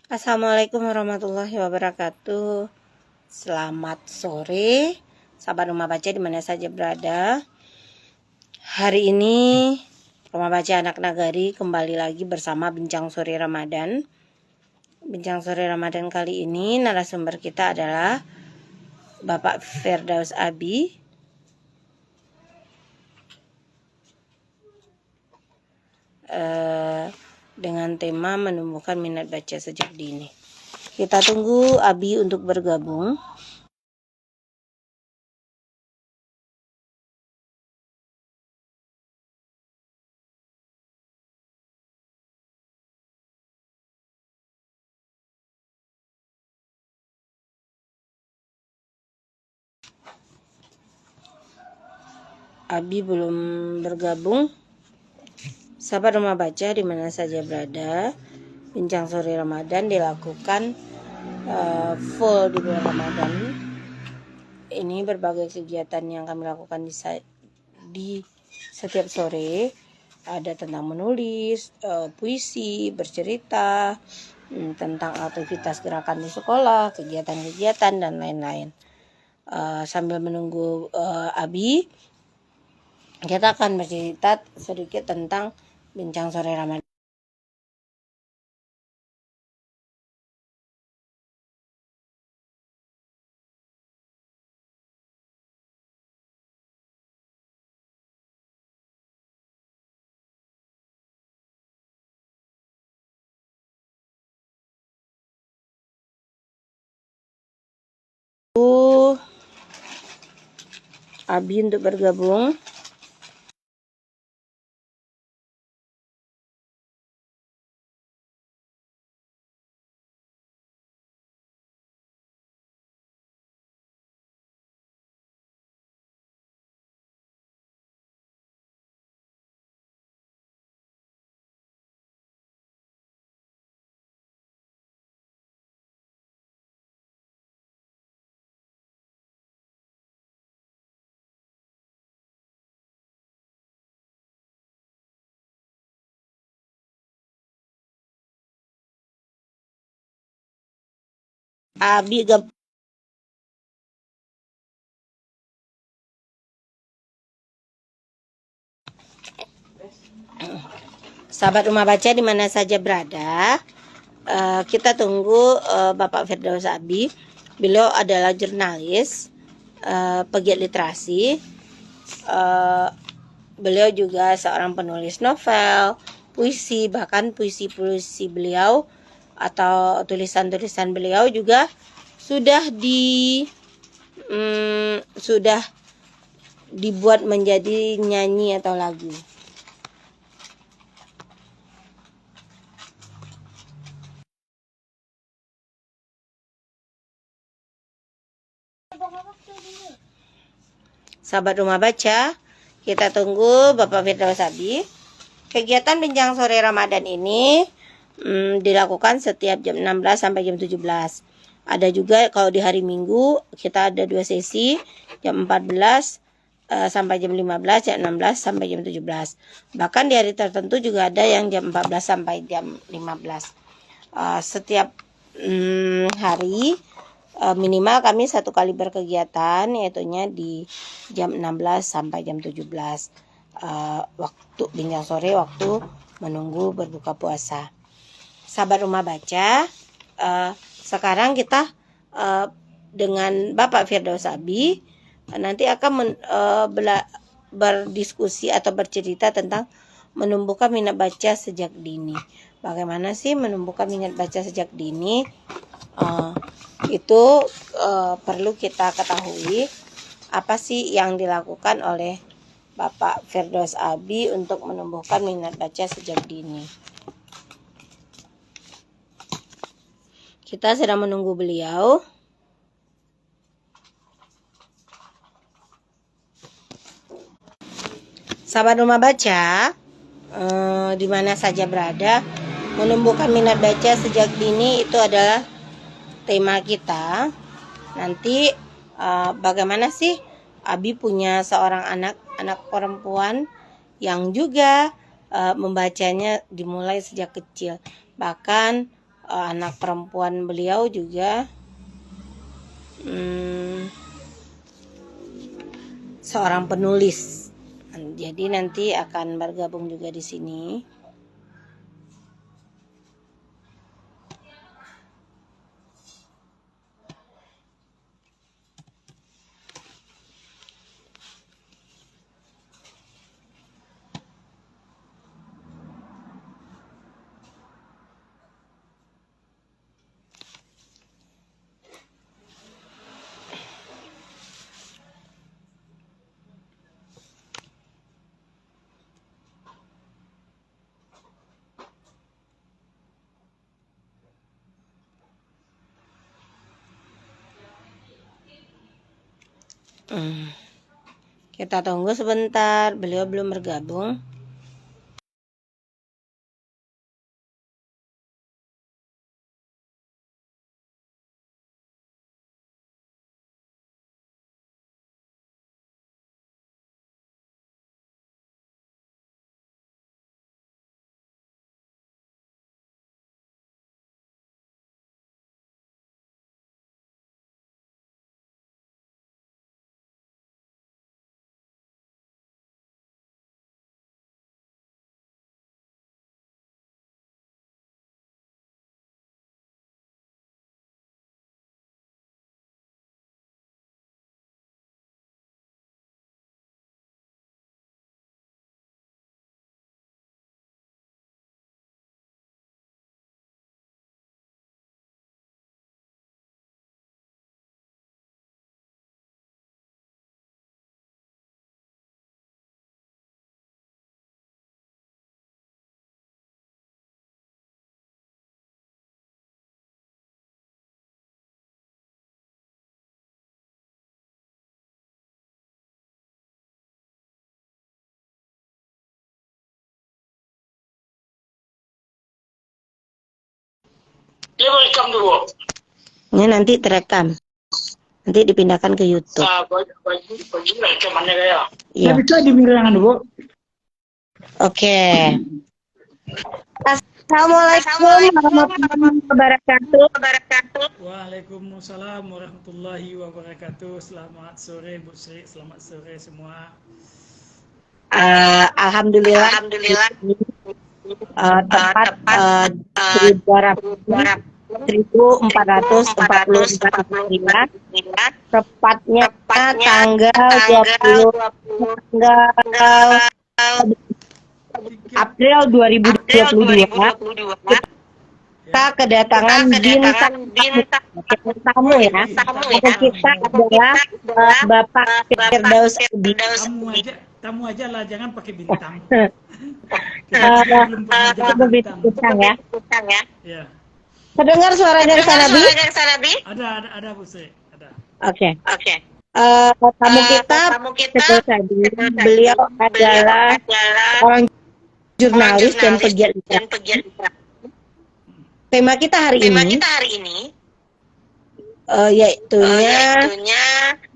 Assalamualaikum warahmatullahi wabarakatuh. Selamat sore, sahabat Rumah Baca di mana saja berada. Hari ini Rumah Baca Anak Nagari kembali lagi bersama Bincang Sore Ramadan. Bincang Sore Ramadan kali ini narasumber kita adalah Bapak Firdaus Abi. Dengan tema menumbuhkan minat baca sejak dini. Kita tunggu Abi untuk bergabung. Abi belum bergabung. Sahabat Rumah Baca di mana saja berada, Bincang Sore Ramadan dilakukan full di bulan Ramadan. Ini berbagai kegiatan yang kami lakukan di setiap sore. Ada tentang menulis, puisi, bercerita, tentang aktivitas gerakan di sekolah, kegiatan-kegiatan dan lain-lain. Sambil menunggu Abi, kita akan bercerita sedikit tentang Bincang Sore Ramadan. Abi untuk bergabung. Abi Sahabat Rumah Baca di mana saja berada, kita tunggu Bapak Firdaus Abi. Beliau adalah jurnalis, pegiat literasi. Beliau juga seorang penulis novel, puisi, bahkan puisi-puisi beliau atau tulisan-tulisan beliau juga sudah dibuat menjadi nyanyi atau lagu. Sahabat Rumah Baca, kita tunggu Bapak Firdaus Abi. Kegiatan Bincang Sore Ramadan ini dilakukan setiap jam 16 sampai jam 17. Ada juga kalau di hari Minggu kita ada 2 sesi, jam 14 sampai jam 15, jam 16 sampai jam 17. Bahkan di hari tertentu juga ada yang jam 14 sampai jam 15. Setiap hari minimal kami 1 kali berkegiatan, yaitunya di jam 16 sampai jam 17. Waktu Bincang Sore, waktu menunggu berbuka puasa. Sahabat Rumah Baca, sekarang kita dengan Bapak Firdaus Abi nanti akan berdiskusi atau bercerita tentang menumbuhkan minat baca sejak dini. Bagaimana sih menumbuhkan minat baca sejak dini? Itu perlu kita ketahui apa sih yang dilakukan oleh Bapak Firdaus Abi untuk menumbuhkan minat baca sejak dini. Kita sedang menunggu beliau. Sahabat Rumah Baca, di mana saja berada, menumbuhkan minat baca sejak dini itu adalah tema kita. Nanti bagaimana sih Abi punya seorang anak perempuan yang juga membacanya dimulai sejak kecil. Bahkan anak perempuan beliau juga seorang penulis. Jadi nanti akan bergabung juga di sini. Kita tunggu sebentar, beliau belum bergabung. Dia merekam dulu. Ini nanti terekam, nanti dipindahkan ke YouTube. Bagi rekamannya kayak. Iya. Bisa dimiringkan dulu. Oke. Assalamualaikum warahmatullahi wabarakatuh. Waalaikumsalam warahmatullahi wabarakatuh. Selamat sore Bu Sri, selamat sore semua. Alhamdulillah. Tepat 1444 tepatnya tanggal 20 April 2022 kita kedatangan bintang tamu ya. Kita adalah Bapak Firdaus Abi. Tamu aja lah, jangan pakai bintang. Kita bintang ya. Ya. Terdengar suaranya ke sana, Bi? Ada Bu Sri, ada. Oke. Tamu kita Firdaus Abi. Beliau adalah orang jurnalis dan pegiat literasi. Tema kita hari ini yaitu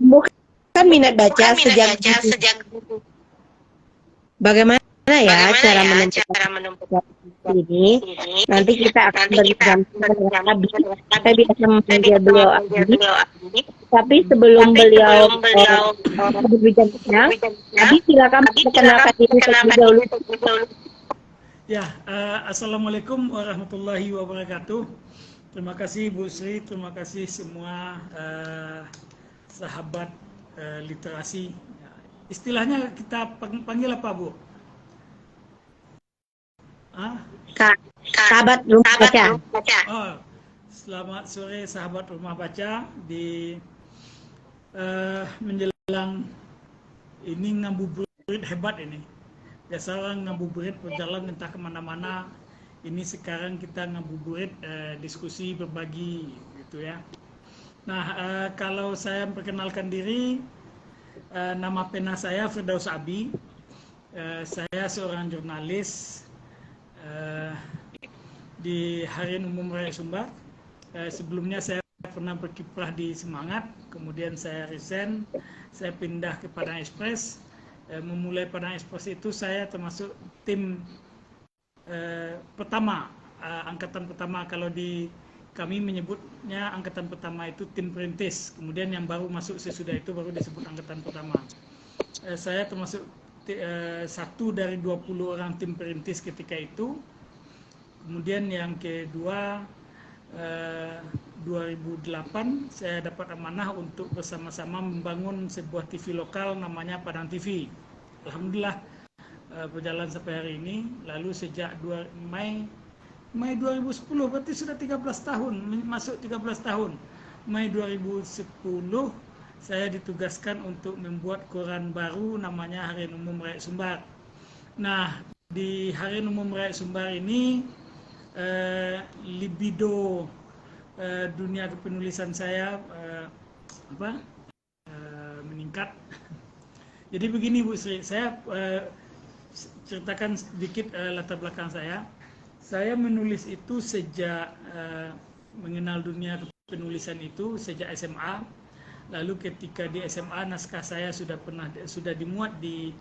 bukan minat baca sejak bagaimana ya cara menentukan ini. Nanti kita akan berbincang dengan Abi. Saya biasa memanggil beliau Abi. Tapi sebelum beliau berbincang, Abi silakan perkenalkan diri terlebih dahulu. Ya, Assalamualaikum warahmatullahi wabarakatuh. Terima kasih Bu Sri, terima kasih semua sahabat literasi. Istilahnya kita panggil apa Bu? Sahabat rumah baca. Oh, selamat sore sahabat rumah baca di menjelang ini ngabuburit hebat ini. Biasa orang ngabuburit berjalan entah kemana-mana. Ini sekarang kita ngabuburit diskusi berbagi gitu ya. Nah, kalau saya perkenalkan diri, nama pena saya Firdaus Abi. Saya seorang jurnalis di Harian Umum Rakyat Sumbar. Sebelumnya saya pernah berkiprah di Semangat, kemudian saya resign, saya pindah ke Padang Express. Memulai Padang Express itu saya termasuk tim pertama angkatan pertama. Kalau di kami menyebutnya angkatan pertama itu tim perintis. Kemudian yang baru masuk sesudah itu baru disebut angkatan pertama. Saya termasuk satu dari 20 orang tim perintis ketika itu. Kemudian yang kedua 2008 saya dapat amanah untuk bersama-sama membangun sebuah TV lokal namanya Padang TV. Alhamdulillah berjalan sampai hari ini. Lalu sejak Mei 2010, berarti sudah 13 tahun, masuk 13 tahun. Mei 2010 saya ditugaskan untuk membuat koran baru namanya Harian Umum Rakyat Sumbar. Nah, di Harian Umum Rakyat Sumbar ini libido dunia kepenulisan saya meningkat. Jadi begini Bu Sri, saya ceritakan sedikit latar belakang saya. Saya menulis itu sejak mengenal dunia kepenulisan itu sejak SMA. Lalu ketika di SMA naskah saya sudah dimuat di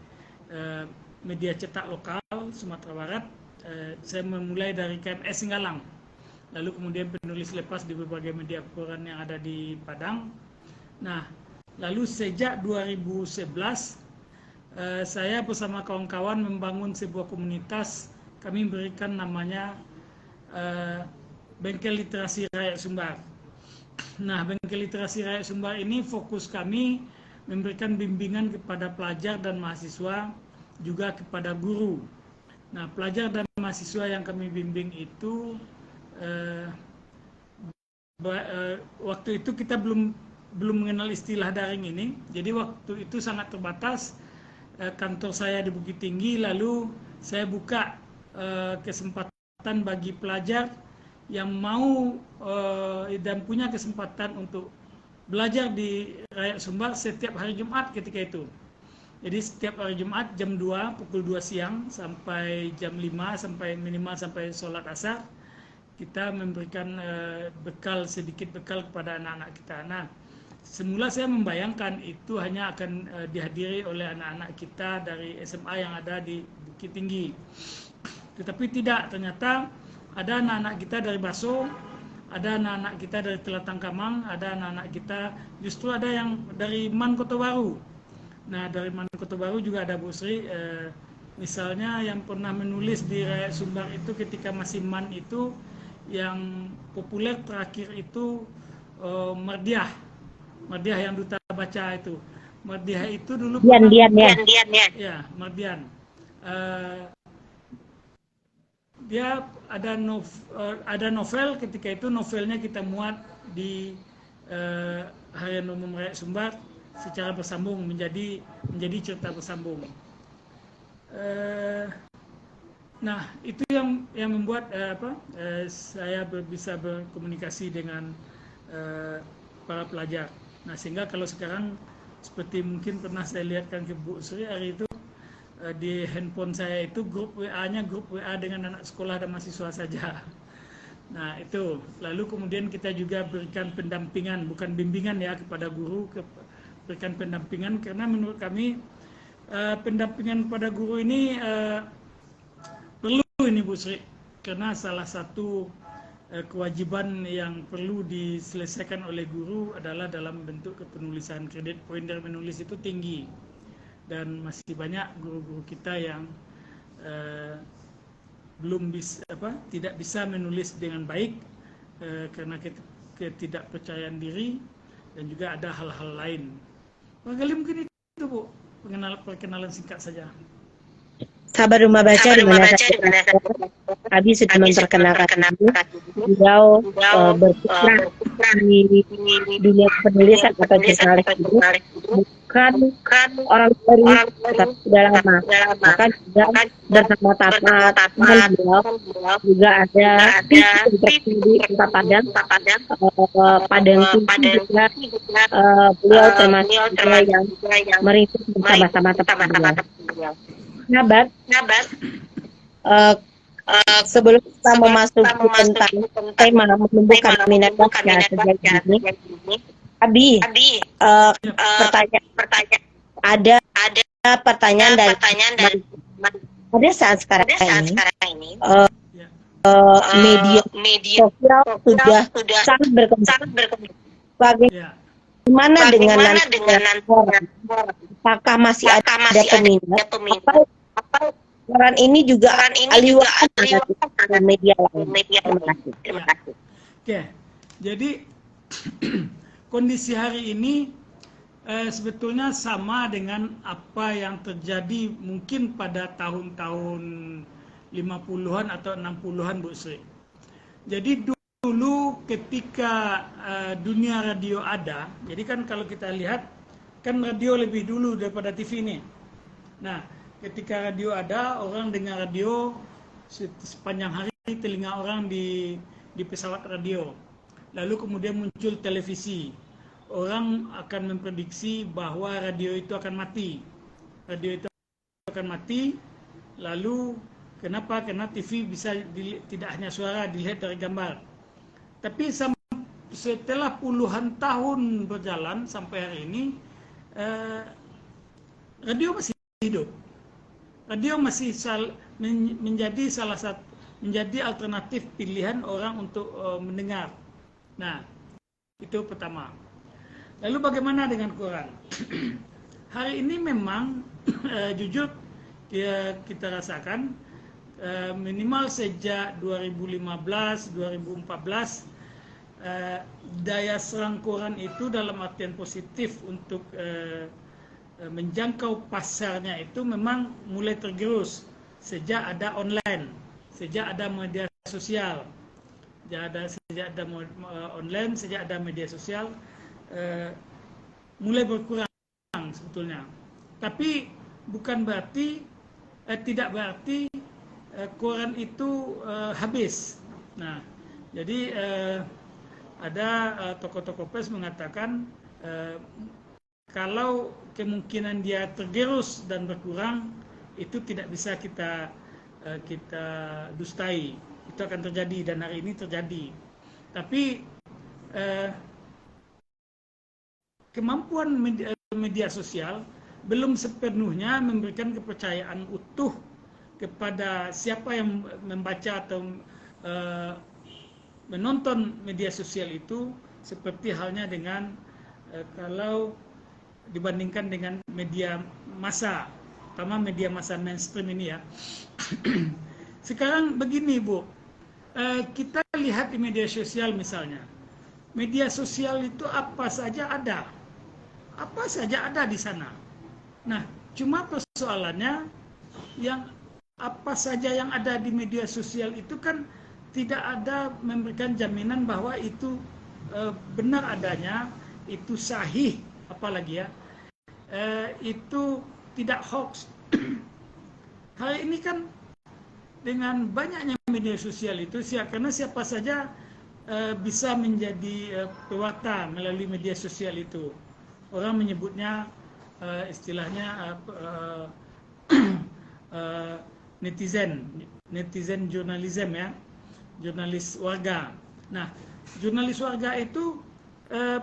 media cetak lokal Sumatera Barat. Saya memulai dari KMS Singgalang, lalu kemudian penulis lepas di berbagai media koran yang ada di Padang. Nah, lalu sejak 2011 saya bersama kawan-kawan membangun sebuah komunitas. Kami berikan namanya Bengkel Literasi Rakyat Sumbar. Nah, Bengkel Literasi Rakyat Sumbar ini fokus kami memberikan bimbingan kepada pelajar dan mahasiswa, juga kepada guru. Nah, pelajar dan mahasiswa yang kami bimbing itu waktu itu kita belum mengenal istilah daring ini. Jadi waktu itu sangat terbatas. Kantor saya di Bukit Tinggi, lalu saya buka kesempatan bagi pelajar yang mau dan punya kesempatan untuk belajar di Rakyat Sumbar setiap hari Jumat ketika itu. Jadi setiap hari Jumat jam 2, pukul 2 siang sampai jam 5, minimal sampai sholat asar, kita memberikan sedikit bekal kepada anak-anak kita. Nah, semula saya membayangkan itu hanya akan dihadiri oleh anak-anak kita dari SMA yang ada di Bukit Tinggi. Tetapi tidak, ternyata ada anak-anak kita dari Baso, ada anak-anak kita dari Telatang Kamang, ada anak-anak kita, justru ada yang dari Man Kota Baru. Nah, dari Man Kota Baru juga ada Bu Sri, misalnya yang pernah menulis di Rakyat Sumbar itu ketika masih Man itu, yang populer terakhir itu Mardiah yang duta baca itu. Mardiah itu dulu Dian. Ya, Mardian. Dia ada novel ketika itu, novelnya kita muat di Harian Umum Rakyat Sumbar secara bersambung, menjadi cerita bersambung. Nah, itu yang membuat saya bisa berkomunikasi dengan para pelajar. Nah, sehingga kalau sekarang seperti mungkin pernah saya lihatkan ke Bu Sri hari itu, di handphone saya itu grup WA-nya grup WA dengan anak sekolah dan mahasiswa saja. Nah, itu. Lalu kemudian kita juga berikan pendampingan, bukan bimbingan ya, kepada guru, berikan pendampingan, karena menurut kami pendampingan pada guru ini perlu ini Bu Sri, karena salah satu kewajiban yang perlu diselesaikan oleh guru adalah dalam bentuk kepenulisan. Kredit poin dari menulis itu tinggi, dan masih banyak guru-guru kita yang tidak bisa menulis dengan baik karena ketidakpercayaan diri, dan juga ada hal-hal lain. Barangkali mungkin itu Bu, perkenalan singkat saja. Sahabat Rumah Baca, di mana Abi sudah memperkenalkan beliau berkiprah di dunia penulisan atau jurnalis itu bukan orang baru, tapi sudah lama. Maka juga bersama teman beliau juga ada di Kota Padang, Padang juga beliau termasuk yang merintis bersama-sama teman beliau. Sahabat, sebelum kita memasuki tentang tema menumbuhkan minat baca sejak ini, Abi, ada pertanyaan dari ada saat sekarang ini. media sosial sudah sangat berkembang. Ya, Bagaimana dengan nanti koran? Apakah masih ada peminat? Apa koran ini juga aliwatan dengan media lain? Terima kasih. ya. Oke. Jadi kondisi hari ini sebetulnya sama dengan apa yang terjadi mungkin pada tahun-tahun 50-an atau 60-an, Bu Sri. Jadi dulu ketika dunia radio ada, jadi kan kalau kita lihat kan radio lebih dulu daripada TV ini. Nah, ketika radio ada, orang dengar radio sepanjang hari, telinga orang di pesawat radio. Lalu kemudian muncul televisi. Orang akan memprediksi bahwa radio itu akan mati. Radio itu akan mati. Lalu kenapa? Karena TV bisa tidak hanya suara, dilihat dari gambar. Tapi setelah puluhan tahun berjalan sampai hari ini, radio masih hidup. Radio masih menjadi salah satu, menjadi alternatif pilihan orang untuk mendengar. Nah, itu pertama. Lalu bagaimana dengan koran? Hari ini memang jujur kita rasakan minimal sejak 2015-2014 daya serang koran itu dalam artian positif untuk menjangkau pasarnya itu memang mulai tergerus sejak ada online, sejak ada media sosial, sejak ada online, sejak ada media sosial mulai berkurang sebetulnya. Tapi bukan berarti tidak berarti koran itu habis. Nah, jadi ada tokoh-tokoh pers mengatakan kalau kemungkinan dia tergerus dan berkurang itu tidak bisa kita dustai. Itu akan terjadi dan hari ini terjadi. Tapi kemampuan media sosial belum sepenuhnya memberikan kepercayaan utuh kepada siapa yang membaca atau menonton media sosial itu, seperti halnya dengan kalau dibandingkan dengan media massa, terutama media massa mainstream ini ya. Sekarang begini Bu, kita lihat di media sosial misalnya, media sosial itu apa saja ada di sana. Nah, cuma persoalannya yang apa saja yang ada di media sosial itu kan tidak ada memberikan jaminan bahwa itu benar adanya, itu sahih, apalagi ya, itu tidak hoax. Hari ini kan dengan banyaknya media sosial itu, karena siapa saja bisa menjadi pewarta melalui media sosial itu. Orang menyebutnya istilahnya netizen jurnalism ya, jurnalis warga. Nah, jurnalis warga itu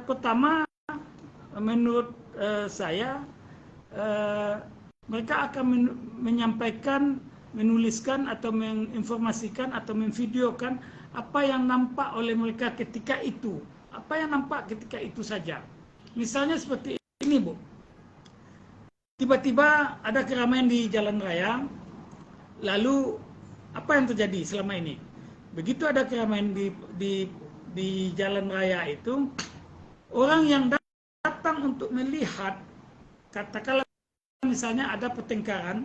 pertama menurut saya mereka akan menyampaikan, menuliskan atau menginformasikan atau memvideokan apa yang nampak oleh mereka ketika itu, apa yang nampak ketika itu saja. Misalnya seperti ini Bu, tiba-tiba ada keramaian di jalan raya, lalu apa yang terjadi selama ini? Begitu ada keramaian di jalan raya itu, orang yang datang untuk melihat, katakanlah misalnya ada pertengkaran,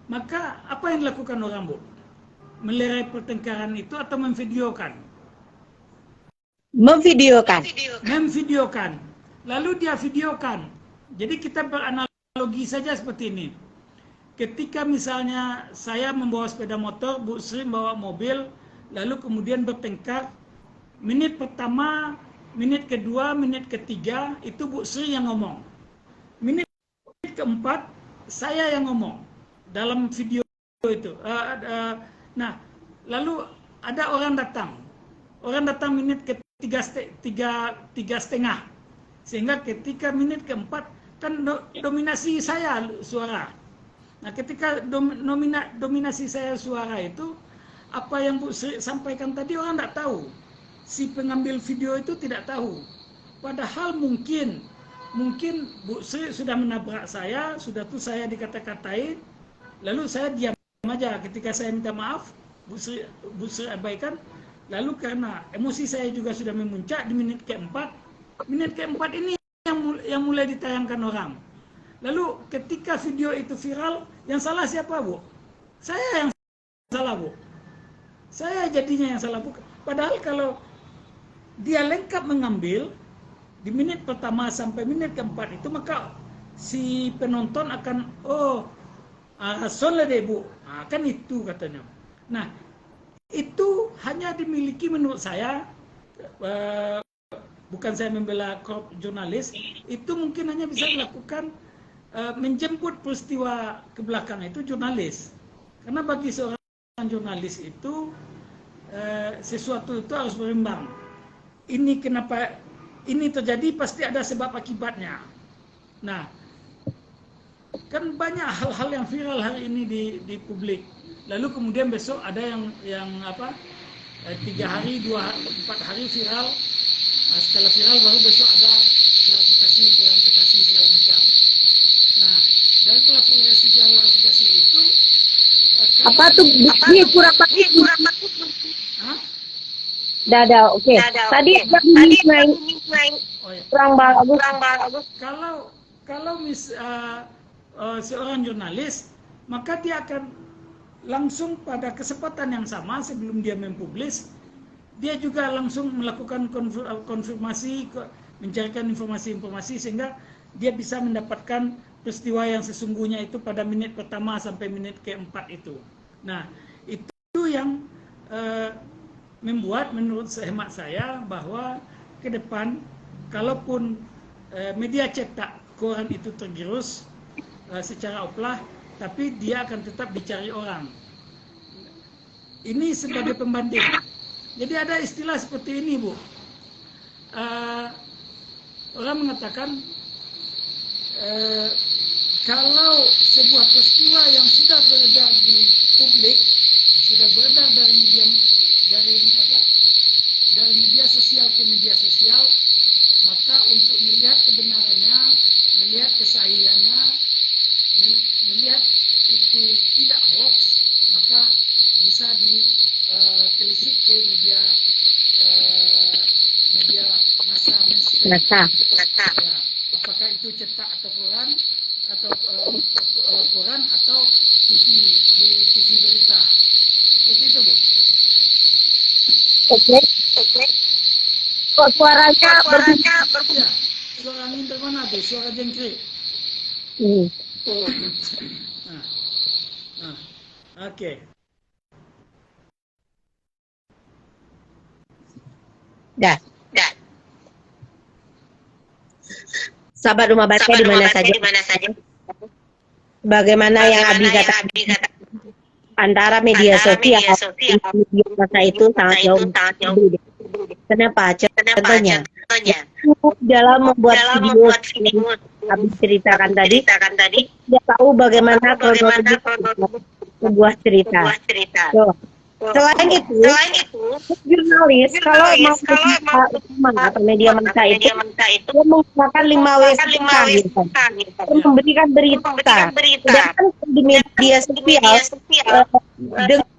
maka apa yang dilakukan orang Bu? Melerai pertengkaran itu atau memvideokan? Memvideokan. Lalu dia videokan. Jadi kita beranalogi saja seperti ini. Ketika misalnya saya membawa sepeda motor, Bu Sri membawa mobil, lalu kemudian bertengkar, menit pertama, menit kedua, menit ketiga, itu Bu Sri yang ngomong. Menit keempat, saya yang ngomong dalam video itu. Nah, lalu ada orang datang menit ketiga setengah, sehingga ketika menit keempat kan dominasi saya suara. Nah, ketika dominasi saya suara itu, apa yang Bu Sri sampaikan tadi orang tidak tahu. Si pengambil video itu tidak tahu. Padahal mungkin Bu Sri sudah menabrak saya, sudah tuh saya dikata-katain, lalu saya diam aja. Ketika saya minta maaf, Bu Sri abaikan. Lalu karena emosi saya juga sudah memuncak di menit keempat ini yang mulai ditayangkan orang. Lalu ketika video itu viral, yang salah siapa, Bu? Saya yang salah, Bu. Saya jadinya yang salah, Bu. Padahal kalau dia lengkap mengambil di menit pertama sampai menit keempat itu, maka si penonton akan, rason lah deh, Bu. Kan itu katanya. Nah, itu hanya dimiliki menurut saya, bukan saya membela jurnalis, itu mungkin hanya bisa dilakukan menjemput peristiwa ke belakang itu jurnalis. Karena bagi seorang jurnalis itu sesuatu itu harus berimbang. Ini kenapa ini terjadi, pasti ada sebab akibatnya. Nah, kan banyak hal-hal yang viral hari ini di publik. Lalu kemudian besok ada yang 3 hari, 4 hari viral. Setelah viral baru besok ada klarifikasi segala macam. Nah, dari klarifikasi itu Apa tuh? Ini kurang bagus. Hah? Dada, oke. Tadi ada bunyi main Oh ya. kurang bagus. Kalau seorang jurnalis, maka dia akan langsung pada kesempatan yang sama sebelum dia mempublis, dia juga langsung melakukan konfirmasi, mencarikan informasi-informasi sehingga dia bisa mendapatkan peristiwa yang sesungguhnya itu pada menit pertama sampai menit keempat itu. Nah, itu yang membuat menurut hemat saya bahwa ke depan kalaupun media cetak koran itu tergerus secara oplah, tapi dia akan tetap dicari orang. Ini sebagai pembanding. Jadi ada istilah seperti ini, Bu. Orang mengatakan kalau sebuah peristiwa yang sudah beredar di publik, sudah beredar dari media sosial ke media sosial, maka untuk melihat kebenarannya, melihat kesahihannya, melihat itu tidak hoax, maka bisa ditelisik ke media massa mainstream. Ya, apakah itu cetak atau koran atau TV di TV berita. Seperti itu, Bu. Oke. Kok suaranya berbeda? Ya, suara angin dari mana tuh? Suara jengkrik. Oke. Dah. Sahabat rumah baca di mana saja. Bagaimana yang Abi katakan, antara media sosial dan media massa itu sangat jauh berbeda. Kenapa? Contohnya, dalam membuat video Abi ceritakan tadi, dia tahu bagaimana kronologi sebuah cerita. So, selain itu, jurnalis kalau mau atau media massa itu, dia menggunakan 5W memberikan berita. Sedangkan di media sosial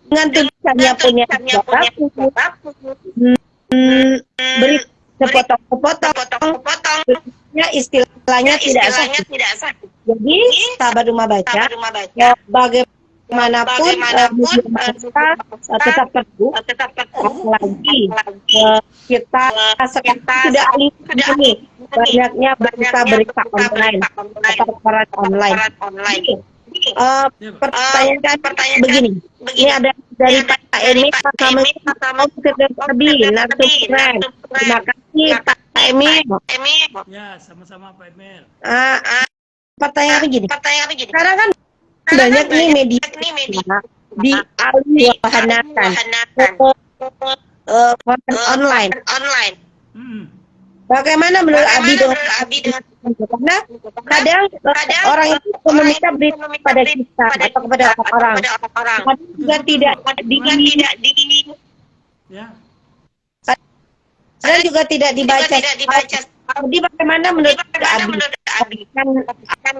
dengan tulisannya punya berita sepotong-sepotong, istilahnya tidak sah. Jadi sahabat rumah baca, bagaimanapun media massa tetap perlu, apalagi kita sekarang sudah alih ini banyaknya berita online atau koran online. Pertanyaan begini, ini ada dari Pak Emil, terima kasih Pak Emil. Ya, sama-sama Pak Emil. Pertanyaan begini, sekarang kan banyak nih media dialih wahanakan koran online. Bagaimana menurut Abi dengan karena kadang orang itu meminta berita kepada kita atau kepada orang. Kadang juga tidak Ya, kadang juga tidak dibaca. Jadi bagaimana menurut Abi kan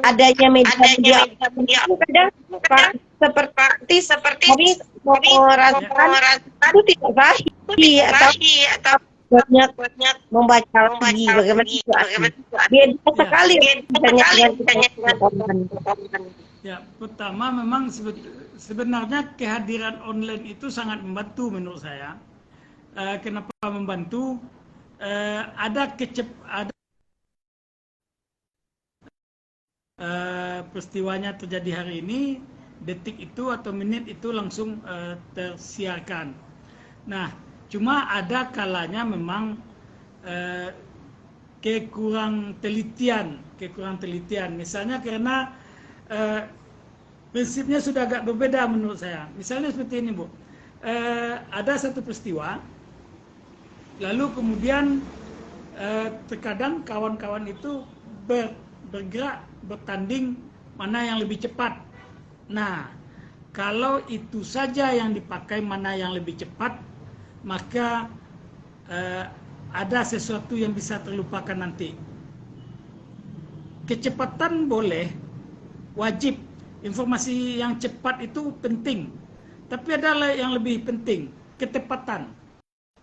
adanya media itu kadang seperti kami merasakan itu tidak sahih atau banyak membaca lagi bagaimana itu beda sekali ya. Pertama memang sebenarnya kehadiran online itu sangat membantu menurut saya. Kenapa membantu? Ada peristiwanya terjadi hari ini, detik itu atau menit itu langsung tersiarkan. Nah, cuma ada kalanya memang kekurang telitian. Misalnya karena prinsipnya sudah agak berbeda menurut saya. Misalnya seperti ini, Bu. Ada satu peristiwa, lalu kemudian terkadang kawan-kawan itu bergerak, bertanding mana yang lebih cepat. Nah, kalau itu saja yang dipakai mana yang lebih cepat, maka ada sesuatu yang bisa terlupakan nanti. Kecepatan boleh, wajib. Informasi yang cepat itu penting. Tapi ada yang lebih penting, ketepatan.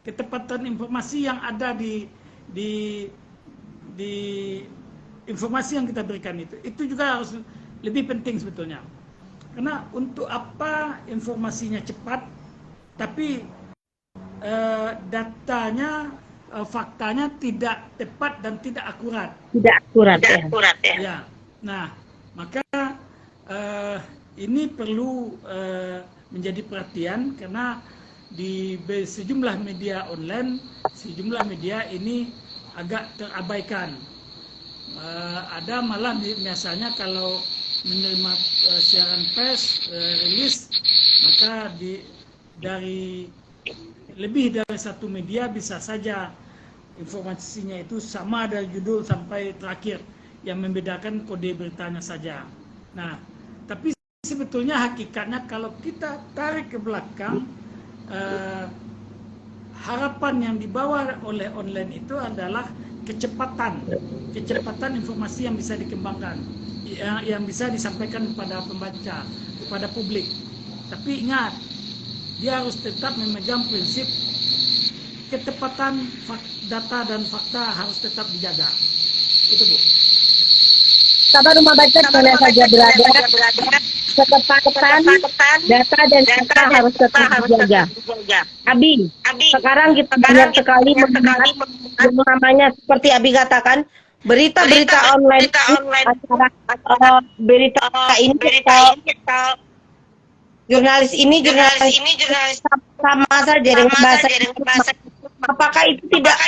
Ketepatan informasi yang ada di informasi yang kita berikan itu juga harus lebih penting sebetulnya. Karena untuk apa informasinya cepat, tapi datanya, faktanya tidak tepat dan tidak akurat. Tidak akurat ya. Ya. Nah, maka ini perlu menjadi perhatian karena di sejumlah media online, sejumlah media ini agak terabaikan. Ada malah biasanya kalau menerima siaran pers, rilis, maka dari lebih dari satu media bisa saja informasinya itu sama dari judul sampai terakhir, yang membedakan kode beritanya saja. Nah, tapi sebetulnya hakikatnya kalau kita tarik ke belakang, harapan yang dibawa oleh online itu adalah kecepatan informasi yang bisa dikembangkan, yang bisa disampaikan kepada pembaca, kepada publik. Tapi ingat, dia harus tetap memegang prinsip ketepatan data dan fakta harus tetap dijaga. Itu, Bu. Sahabat Rumah Baca mana saja berada, ketepatan data dan fakta harus tetap dijaga. Abi, sekarang kita banyak sekali namanya seperti Abi katakan, berita-berita online antara berita ini atau jurnalis ini sama saja dengan bahasa. Apakah itu tidak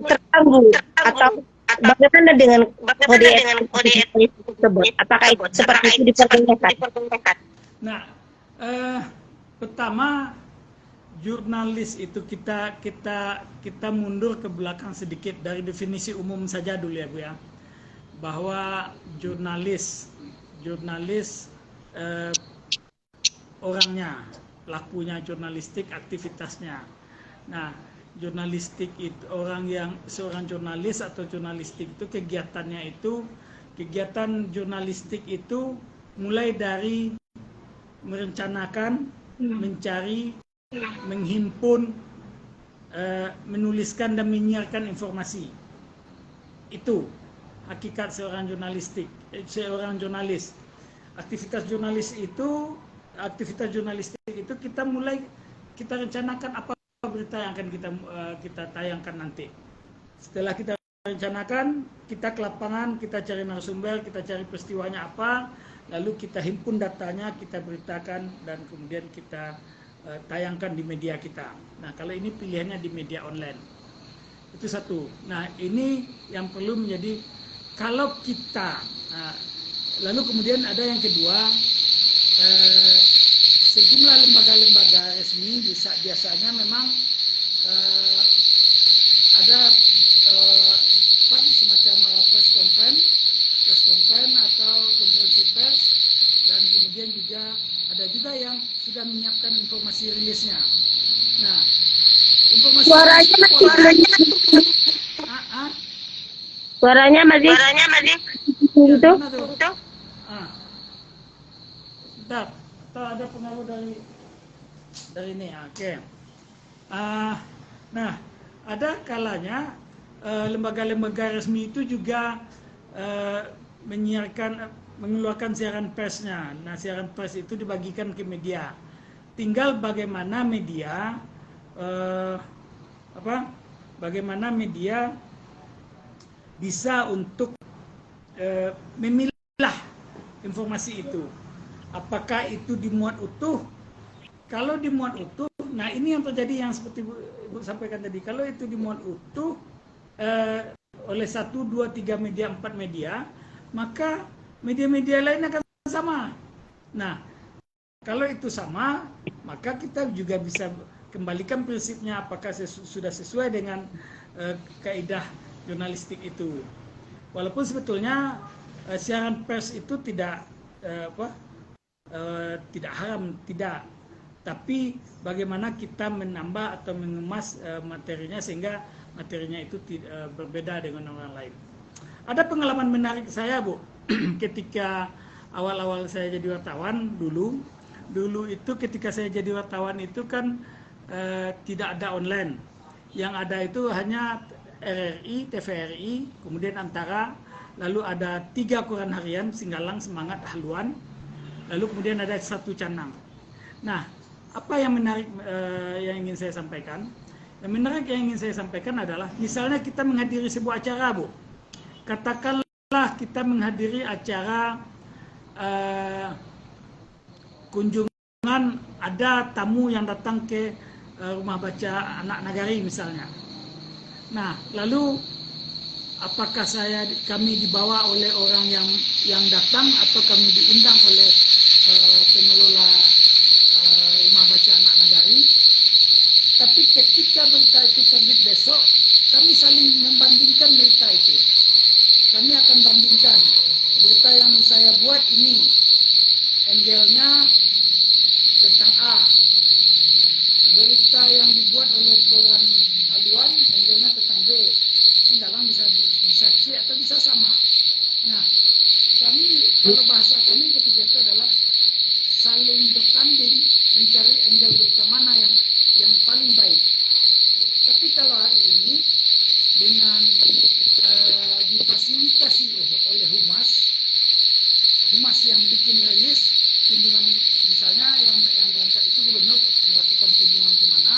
terganggu atau bagaimana dengan kode etik tersebut? Apakah itu seperti itu diperbolehkan? Nah, pertama jurnalis itu kita mundur ke belakang sedikit dari definisi umum saja dulu ya, Bu ya. Bahwa jurnalis orangnya, pelakunya jurnalistik, aktivitasnya. Nah, jurnalistik itu seorang jurnalis atau jurnalistik itu kegiatan jurnalistik itu mulai dari merencanakan, mencari, menghimpun, menuliskan dan menyiarkan informasi. Itu hakikat seorang jurnalis. Aktivitas jurnalistik itu kita rencanakan apa berita yang akan kita tayangkan nanti. Setelah kita rencanakan, kita ke lapangan, kita cari narasumber, kita cari peristiwanya apa, lalu kita himpun datanya, kita beritakan, dan kemudian kita tayangkan di media kita. Nah, kalau ini pilihannya di media online. Itu satu. Nah, ini yang perlu menjadi, kalau kita, lalu kemudian ada yang kedua, sejumlah lembaga-lembaga resmi biasanya memang ada semacam press conference atau konferensi pers, dan kemudian juga ada juga yang sudah menyiapkan informasi rilisnya. Nah, informasi Suaranya masih suaranya masih itu. mana tuh? Bentar, ada pengaruh dari ini. Oke. Nah, ada kalanya lembaga-lembaga resmi itu juga mengeluarkan siaran persnya. Nah, siaran pers itu dibagikan ke media. Tinggal bagaimana media bisa untuk memilah informasi itu. Apakah itu dimuat utuh? Kalau dimuat utuh, nah ini yang terjadi yang seperti Ibu sampaikan tadi. Kalau itu dimuat utuh oleh 1, 2, 3 media, 4 media, maka media-media lain akan sama. Nah, kalau itu sama, maka kita juga bisa kembalikan prinsipnya apakah sudah sesuai dengan kaidah jurnalistik itu. Walaupun sebetulnya siaran pers itu tidak haram, tidak. Tapi bagaimana kita menambah atau mengemas materinya sehingga materinya itu berbeda dengan orang lain. Ada pengalaman menarik saya, Bu, ketika awal-awal saya jadi wartawan dulu itu ketika saya jadi wartawan itu kan tidak ada online. Yang ada itu hanya RRI, TVRI, kemudian Antara, lalu ada 3 koran harian, Singgalang, Semangat, Haluan, lalu kemudian ada 1 Canang. Nah, apa yang menarik yang ingin saya sampaikan? Yang menarik yang ingin saya sampaikan adalah, misalnya kita menghadiri sebuah acara, Bu. Katakanlah kita menghadiri acara kunjungan, ada tamu yang datang ke rumah baca anak nagari misalnya. Nah, lalu apakah kami dibawa oleh orang yang datang atau kami diundang oleh pengelola rumah baca anak nagari? Tapi ketika berita itu terbit besok, kami saling membandingkan berita itu. Kami akan bandingkan berita yang saya buat ini, angle-nya tentang A. Berita yang dibuat oleh koran Haluan, angle-nya tentang B. Singgalang bisa C atau bisa sama. Nah, kalau bahasa kami ketika itu adalah saling bertanding mencari angle berita mana yang paling baik. Tapi kalau hari ini dengan difasilitasi oleh humas yang bikin rilis kunjungan, misalnya yang berangkat itu gubernur melakukan kunjungan kemana,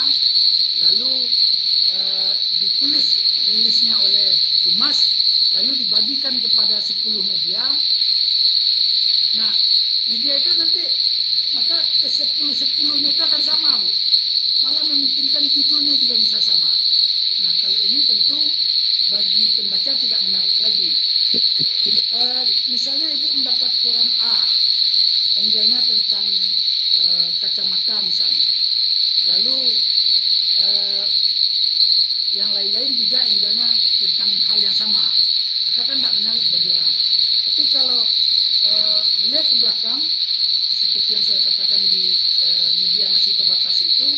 lalu ditulis rilisnya oleh humas, lalu dibagikan kepada 10 media. Nah, media itu nanti maka ke 10-10-nya itu akan sama, Bu. Malah memungkinkan judulnya juga bisa sama. Nah, kalau ini tentu bagi pembaca tidak menarik lagi. Misalnya Ibu mendapat koran A, angle-nya tentang kacamata misalnya. Lalu yang lain-lain juga angle-nya tentang hal yang sama. Maka kan tidak menarik bagi orang. Tapi kalau melihat ke belakang, seperti yang saya katakan di media masih terbatas itu,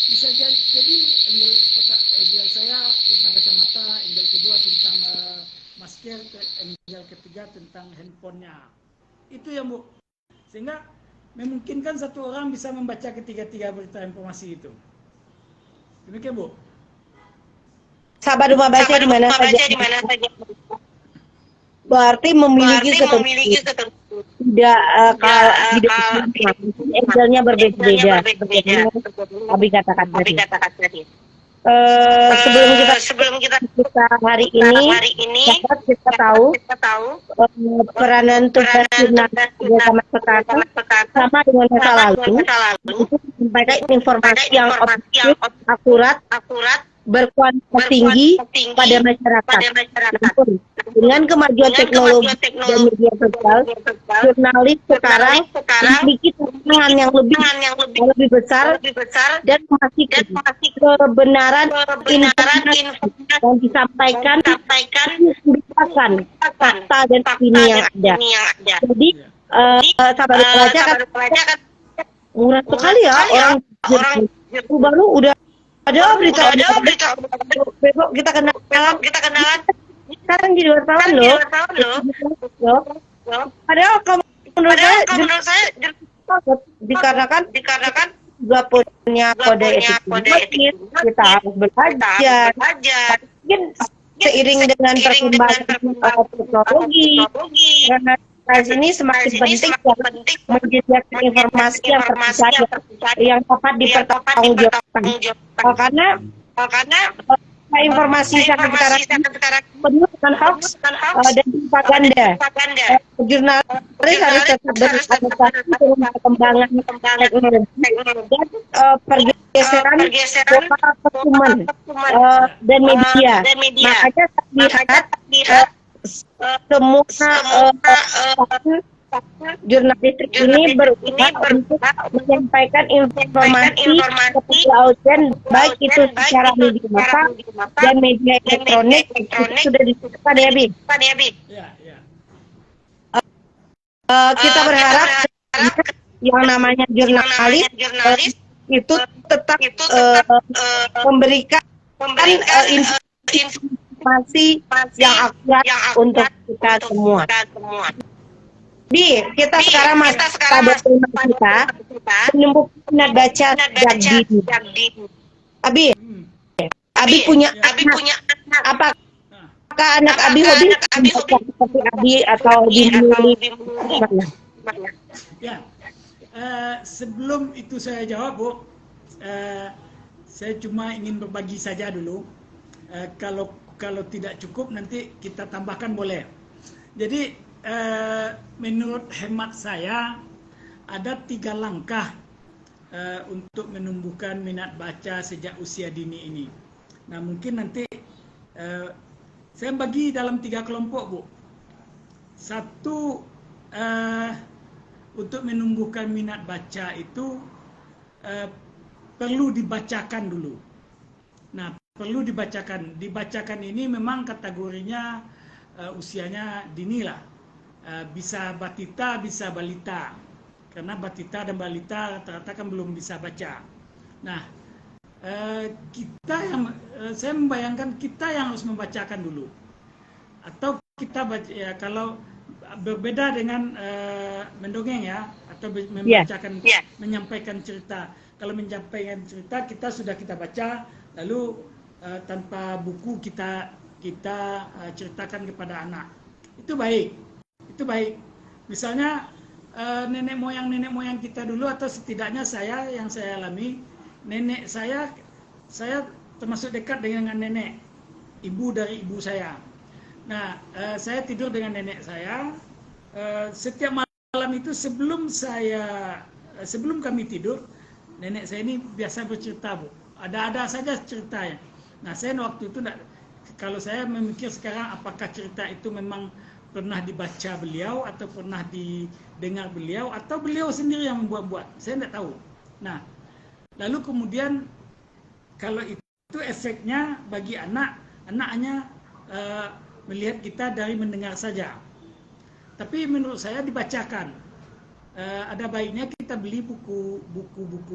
bisa jadi angle saya tentang kacamata, angle kedua tentang masker, angle ketiga tentang handphonenya. Itu yang, Bu. Sehingga memungkinkan satu orang bisa membaca ketiga-tiga berita informasi itu. Demikian, Bu. Sahabat rumah baca di mana saja. Berarti memiliki ketentuan. Tidak kalau angle-nya berbeda-beda. Abi katakan tadi. Sebelum kita hari ini kita tahu peranan tugas jurnalis bersama sekarang sama dengan masa lalu untuk menyampaikan informasi yang objektif, akurat, berkualitas tinggi pada masyarakat. Namun Dengan kemajuan teknologi dan media sosial, jurnalis sekarang memiliki tantangan yang lebih besar dan memastikan kebenaran informasi yang disampaikan membedakan fakta dan opini yang ada. Jadi, sahabat baca kan murah sekali ya orang baru udah ada berita besok kita kenalan sekarang jadi wartawan loh. Padahal kalau menurut saya dikarenakan juga punya kode etik, kita harus belajar. Mungkin seiring dengan perkembangan teknologi, karena ini semakin penting menyediakan informasi yang terpercaya, yang dapat dipertanggungjawabkan. Karena informasi sekarang penuh dengan hoax dan propaganda. Jurnalis harus tetap beradaptasi dengan perkembangan teknologi dan pergeseran pola pertemuan dan media. Makanya lihat semua jurnalistik ini berusaha untuk menyampaikan informasi kepada audiens, baik itu secara media massa dan media elektronik. Itu sudah disebutkan ya, Bi. Kita berharap yang namanya jurnalis itu tetap memberikan informasi yang akurat untuk kita semua. Bi, kita sekarang masih pada tema kita menemukan minat baca sejak dini. Abi punya apakah anak Abi hobi membaca seperti Abi atau hobi menulis? Ya, sebelum itu saya jawab, Bu, saya cuma ingin berbagi saja dulu. Kalau tidak cukup nanti kita tambahkan boleh. Jadi menurut hemat saya ada 3 langkah untuk menumbuhkan minat baca sejak usia dini ini. Nah, mungkin nanti saya bagi dalam 3 kelompok, Bu. Satu, untuk menumbuhkan minat baca itu perlu dibacakan dulu. Nah, perlu dibacakan. Dibacakan ini memang kategorinya usianya dini lah. Bisa batita, bisa balita. Karena batita dan balita rata-rata kan belum bisa baca. Nah, saya membayangkan kita yang harus membacakan dulu. Atau kita baca, ya, kalau berbeda dengan mendongeng ya, atau membacakan, menyampaikan cerita. Kalau menyampaikan cerita kita baca, lalu tanpa buku kita ceritakan kepada anak. Itu baik. Misalnya nenek moyang kita dulu, atau setidaknya yang saya alami, nenek saya termasuk dekat dengan nenek, ibu dari ibu saya. Nah, saya tidur dengan nenek saya. Setiap malam itu sebelum kami tidur, nenek saya ini biasa bercerita, Bu. Ada saja ceritanya. Nah, saya waktu itu kalau saya memikir sekarang, apakah cerita itu memang pernah dibaca beliau atau pernah didengar beliau atau beliau sendiri yang membuat-buat, saya tidak tahu. Nah, lalu kemudian kalau itu efeknya bagi anaknya melihat kita dari mendengar saja. Tapi menurut saya dibacakan. Ada baiknya kita beli buku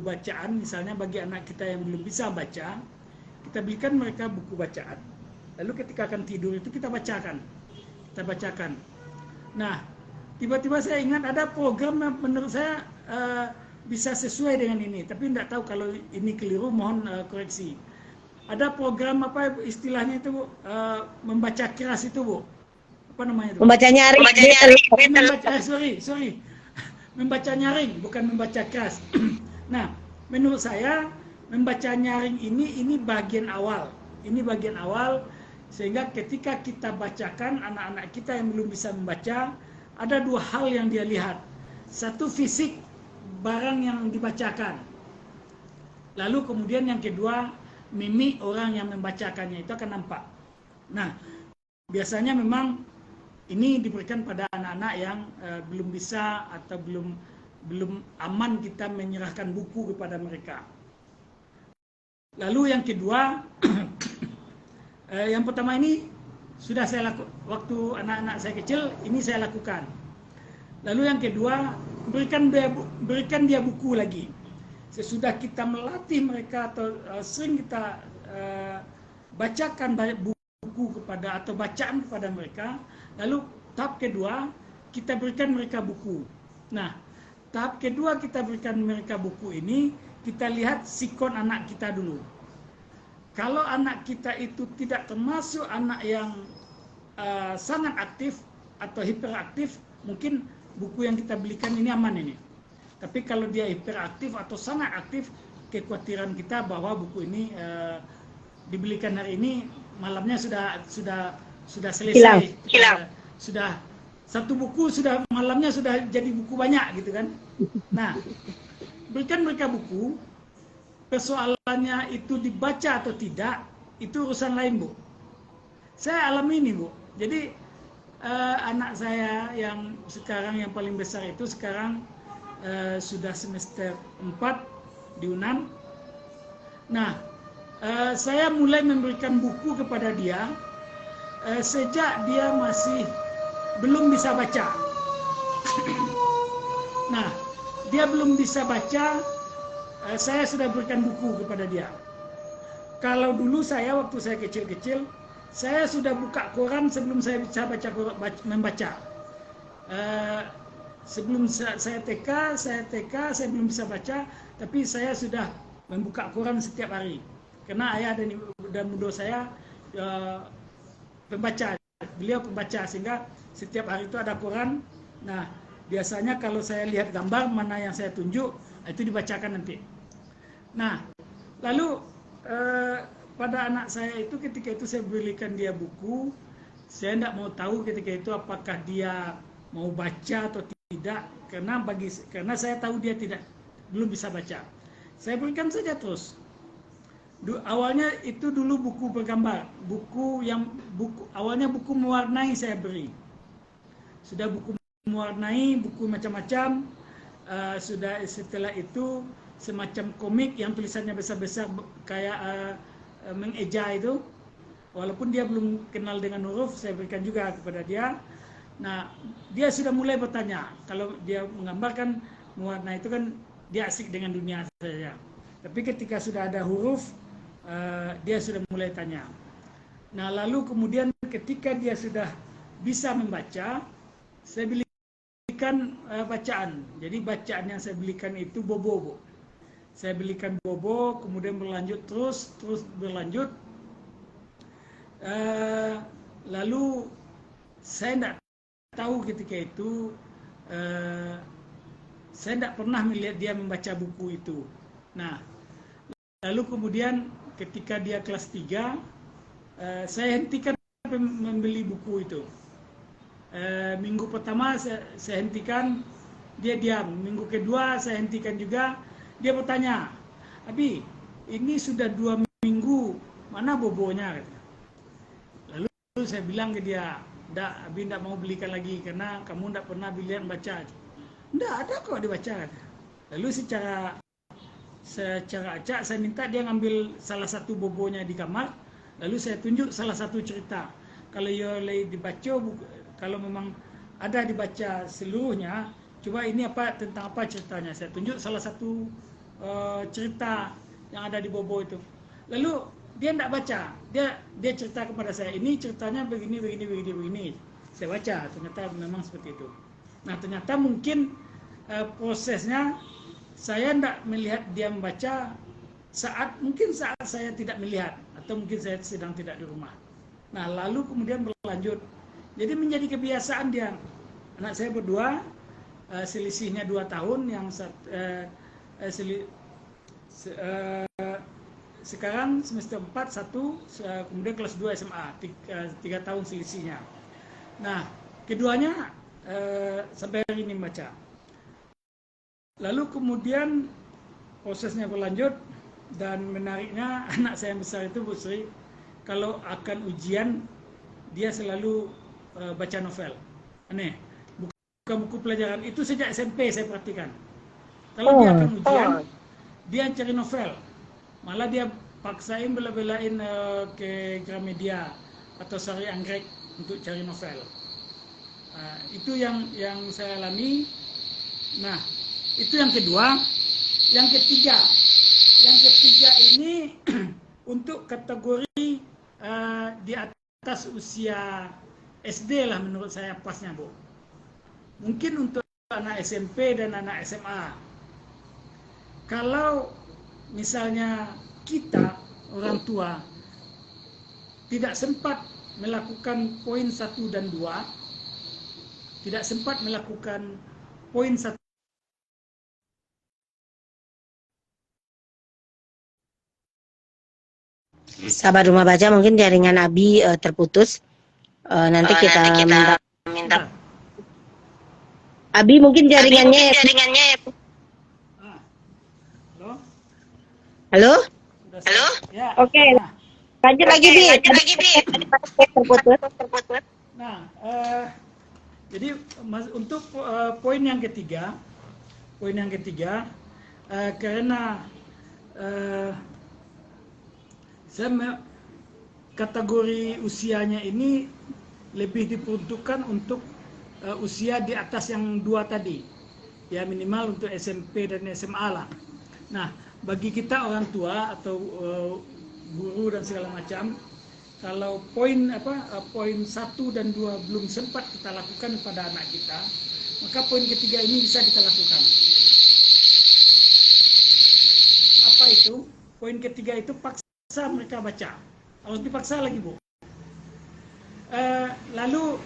bacaan, misalnya bagi anak kita yang belum bisa baca, kita belikan mereka buku bacaan. Lalu ketika akan tidur itu kita bacakan. Nah, tiba-tiba saya ingat ada program yang menurut saya bisa sesuai dengan ini, tapi tidak tahu kalau ini keliru, mohon koreksi. Ada program apa istilahnya itu, Bu? Membaca keras itu, Bu. Apa namanya itu? Membaca nyaring. Sorry. Membaca nyaring, bukan membaca keras. Nah, menurut saya membaca nyaring ini bagian awal. Sehingga ketika kita bacakan, anak-anak kita yang belum bisa membaca, ada 2 hal yang dia lihat. Satu, fisik barang yang dibacakan. Lalu kemudian yang kedua, mimik orang yang membacakannya itu akan nampak. Nah, biasanya memang ini diberikan pada anak-anak yang belum bisa atau belum aman kita menyerahkan buku kepada mereka. Lalu yang kedua, yang pertama ini sudah saya lakukan waktu anak-anak saya kecil, ini saya lakukan. Lalu yang kedua, berikan dia buku lagi. Sesudah kita melatih mereka atau sering kita bacakan buku kepada atau bacaan kepada mereka, lalu tahap kedua kita berikan mereka buku. Nah, tahap kedua kita berikan mereka buku ini, kita lihat sikon anak kita dulu. Kalau anak kita itu tidak termasuk anak yang sangat aktif atau hiperaktif, mungkin buku yang kita belikan ini aman ini. Tapi kalau dia hiperaktif atau sangat aktif, kekhawatiran kita bahwa buku ini dibelikan hari ini, malamnya sudah selesai. Hilang. Sudah satu buku malamnya sudah jadi buku banyak gitu kan. Nah, berikan mereka buku. Persoalannya itu dibaca atau tidak, itu urusan lain, Bu. Saya alami ini, Bu. Jadi anak saya yang sekarang yang paling besar itu sekarang sudah semester 4 di UNAN. Nah, saya mulai memberikan buku kepada dia sejak dia masih belum bisa baca. Nah, dia belum bisa baca, saya sudah berikan buku kepada dia. Kalau dulu saya waktu saya kecil-kecil, saya sudah buka koran sebelum saya bisa membaca. Sebelum saya TK, saya belum bisa baca, tapi saya sudah membuka koran setiap hari. Karena ayah dan bunda saya pembaca, beliau pembaca, sehingga setiap hari itu ada koran. Nah, biasanya kalau saya lihat gambar mana yang saya tunjuk, itu dibacakan nanti. Nah, lalu pada anak saya itu ketika itu saya belikan dia buku, saya tidak mau tahu ketika itu apakah dia mau baca atau tidak, karena saya tahu dia belum bisa baca. Saya berikan saja terus. Awalnya itu dulu buku bergambar, awalnya buku mewarnai saya beri. Sudah buku mewarnai, buku macam-macam. Sudah setelah itu semacam komik yang tulisannya besar-besar kayak mengeja itu. Walaupun dia belum kenal dengan huruf, saya berikan juga kepada dia. Nah, dia sudah mulai bertanya. Kalau dia menggambarkan mewarna itu kan dia asik dengan dunia saja. Tapi ketika sudah ada huruf, dia sudah mulai tanya. Nah, lalu kemudian ketika dia sudah bisa membaca, saya belikan bacaan. Jadi bacaan yang saya belikan itu bobo, Bu. Saya belikan bobo, kemudian terus berlanjut. Lalu saya tidak tahu ketika itu, saya tidak pernah melihat dia membaca buku itu. Nah, lalu kemudian ketika dia kelas 3, saya hentikan membeli buku itu. Minggu pertama saya hentikan, dia diam. Minggu kedua saya hentikan juga. Dia bertanya, "Abi, ini sudah 2 minggu, mana bobonya?" Lalu saya bilang ke dia, "Nggak, Abi tidak mau belikan lagi karena kamu tidak pernah bilian baca." "Nggak ada kok dibaca." Lalu secara acak saya minta dia ngambil salah satu bobonya di kamar, lalu saya tunjuk salah satu cerita. Kalau dibaca, kalau memang ada dibaca seluruhnya, coba ini tentang apa ceritanya. Saya tunjuk salah satu cerita yang ada di bobo itu. Lalu dia tidak baca, dia cerita kepada saya, ini ceritanya begini. Saya baca, ternyata memang seperti itu. Nah, ternyata mungkin prosesnya saya tidak melihat dia membaca saat saya tidak melihat, atau mungkin saya sedang tidak di rumah. Nah, lalu kemudian berlanjut. Jadi menjadi kebiasaan dia. Anak saya berdua, selisihnya 2 tahun, yang sekarang semester 4, 1, kemudian kelas 2 SMA, 3 tahun selisihnya. Nah, keduanya sampai hari ini membaca. Lalu kemudian prosesnya berlanjut, dan menariknya anak saya yang besar itu, Bu Sri, kalau akan ujian dia selalu baca novel. Aneh. Buka buku pelajaran itu sejak SMP saya perhatikan. Kalau dia akan ujian, dia cari novel. Malah dia paksain bela-belain ke Gramedia atau Sari Anggrek untuk cari novel. Itu yang saya alami. Nah, itu yang kedua. Yang ketiga ini untuk kategori di atas usia SD lah menurut saya pasnya, Bu. Mungkin untuk anak SMP dan anak SMA. Kalau misalnya kita orang tua tidak sempat melakukan poin 1 dan 2, tidak sempat melakukan poin 1. Sahabat Rumah Baca, mungkin jaringan Abi terputus. Nanti kita minta. Abi mungkin jaringannya. Halo? Ya. Oke. Lanjut lagi, Bi. Terputus. Nah, jadi untuk poin yang ketiga, karena kategori usianya ini lebih diperuntukkan untuk usia di atas yang 2 tadi, ya minimal untuk SMP dan SMA lah. Nah, bagi kita orang tua atau guru dan segala macam, kalau poin 1 dan 2 belum sempat kita lakukan pada anak kita, maka poin ketiga ini bisa kita lakukan. Apa itu? Poin ketiga itu paksa mereka baca. Harus dipaksa lagi, Bu. Lalu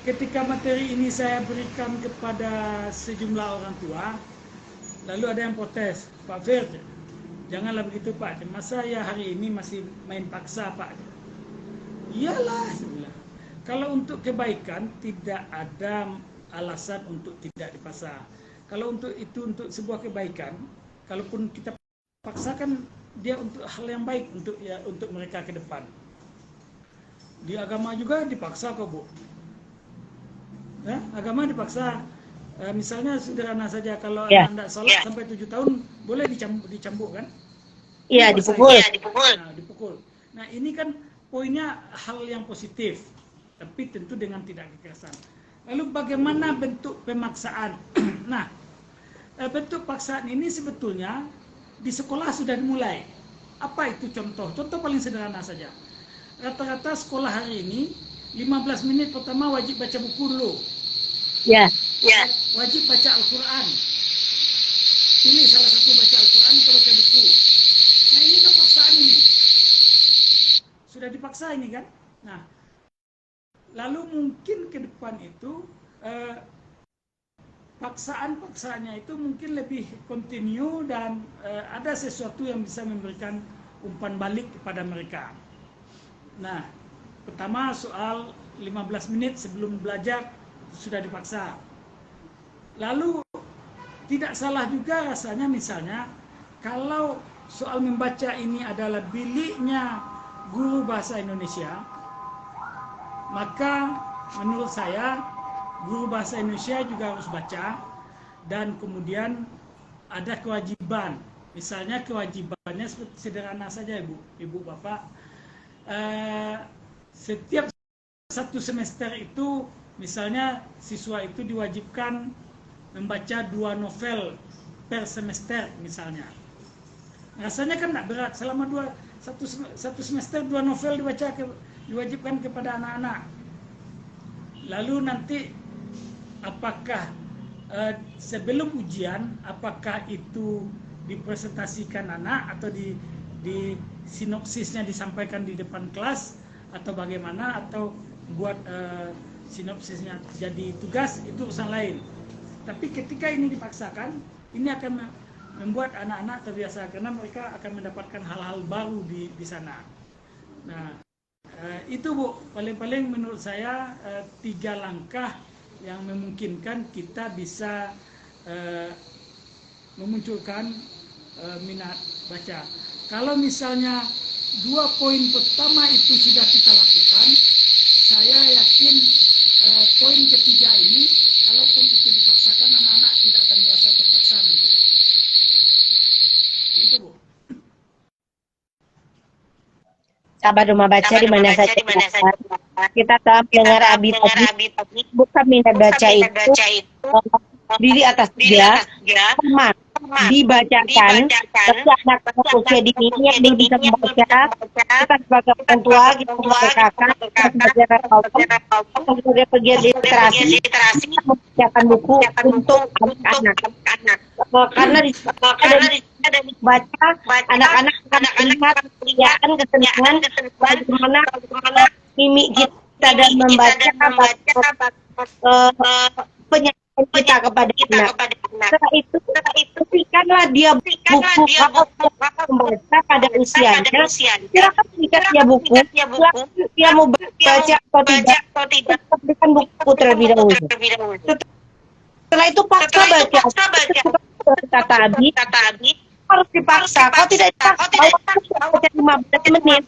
ketika materi ini saya berikan kepada sejumlah orang tua, lalu ada yang protes, Pak Fir, janganlah begitu Pak, masa ya hari ini masih main paksa Pak? Iyalah, sebelah. Kalau untuk kebaikan tidak ada alasan untuk tidak dipaksa. Kalau untuk sebuah kebaikan, kalaupun kita paksakan dia untuk hal yang baik untuk mereka ke depan. Di agama juga dipaksa kok, Bu. Ya, agama dipaksa. Misalnya sederhana saja, kalau Anda sholat sampai 7 tahun boleh dicambuk kan? Iya, dipukul. Dipukul. Nah, ini kan poinnya hal yang positif, tapi tentu dengan tidak kekerasan. Lalu bagaimana bentuk pemaksaan? Nah, bentuk paksaan ini sebetulnya di sekolah sudah dimulai. Apa itu contoh? Contoh paling sederhana saja. Rata-rata sekolah hari ini 15 menit pertama wajib baca buku dulu. Ya. Wajib baca Al-Quran. Pilih salah satu baca Al-Quran atau baca buku. Nah, ini kan paksaan ini. Sudah dipaksa ini kan? Nah, lalu mungkin ke depan itu paksaan-paksaannya itu mungkin lebih kontinu dan ada sesuatu yang bisa memberikan umpan balik kepada mereka. Nah, pertama soal 15 menit sebelum belajar sudah dipaksa. Lalu tidak salah juga rasanya misalnya kalau soal membaca ini adalah biliknya guru bahasa Indonesia, maka menurut saya guru bahasa Indonesia juga harus baca, dan kemudian ada kewajiban. Misalnya kewajibannya sederhana saja, Ibu Bapak. Setiap satu semester itu misalnya siswa itu diwajibkan membaca 2 novel per semester misalnya. Rasanya kan tidak berat, selama satu semester 2 novel diwajibkan kepada anak-anak. Lalu nanti apakah sebelum ujian, apakah itu dipresentasikan anak atau di sinopsisnya disampaikan di depan kelas atau bagaimana, atau buat sinopsisnya jadi tugas, itu urusan lain. Tapi ketika ini dipaksakan, ini akan membuat anak-anak terbiasa karena mereka akan mendapatkan hal-hal baru di sana. Nah, itu Bu, paling-paling menurut saya 3 langkah yang memungkinkan kita bisa memunculkan minat baca. Kalau misalnya 2 poin pertama itu sudah kita lakukan, saya yakin poin ketiga ini, kalaupun itu dipaksakan, anak-anak tidak akan merasa terpaksa nanti. Begitu, Bu. Sahabat rumah baca di mana saja kita telah mendengar Abi tadi, bukan minat baca itu diri atas dia, teman dibacakan, tapi anak-anak usia dini yang belum bisa membaca, kita sebagai orang tua, kita sebagai kakak, kita sebagai kaum, kita sebagai pegiat literasi, kita membacakan buku untuk anak-anak. Karena di ada baca, anak-anak akan melihat kegiatan kesenangan bagaimana mimik kita dan membaca penyampaian kita kepada anak. Setelah itu berikanlah dia buku membaca pada usianya. Silakan berikan dia buku. Silakan dia mau baca atau tidak. Berikan buku terlebih dahulu. Setelah itu paksa baca. Kata Abi harus dipaksa. Kalau tidak dipaksa, baca 15 menit.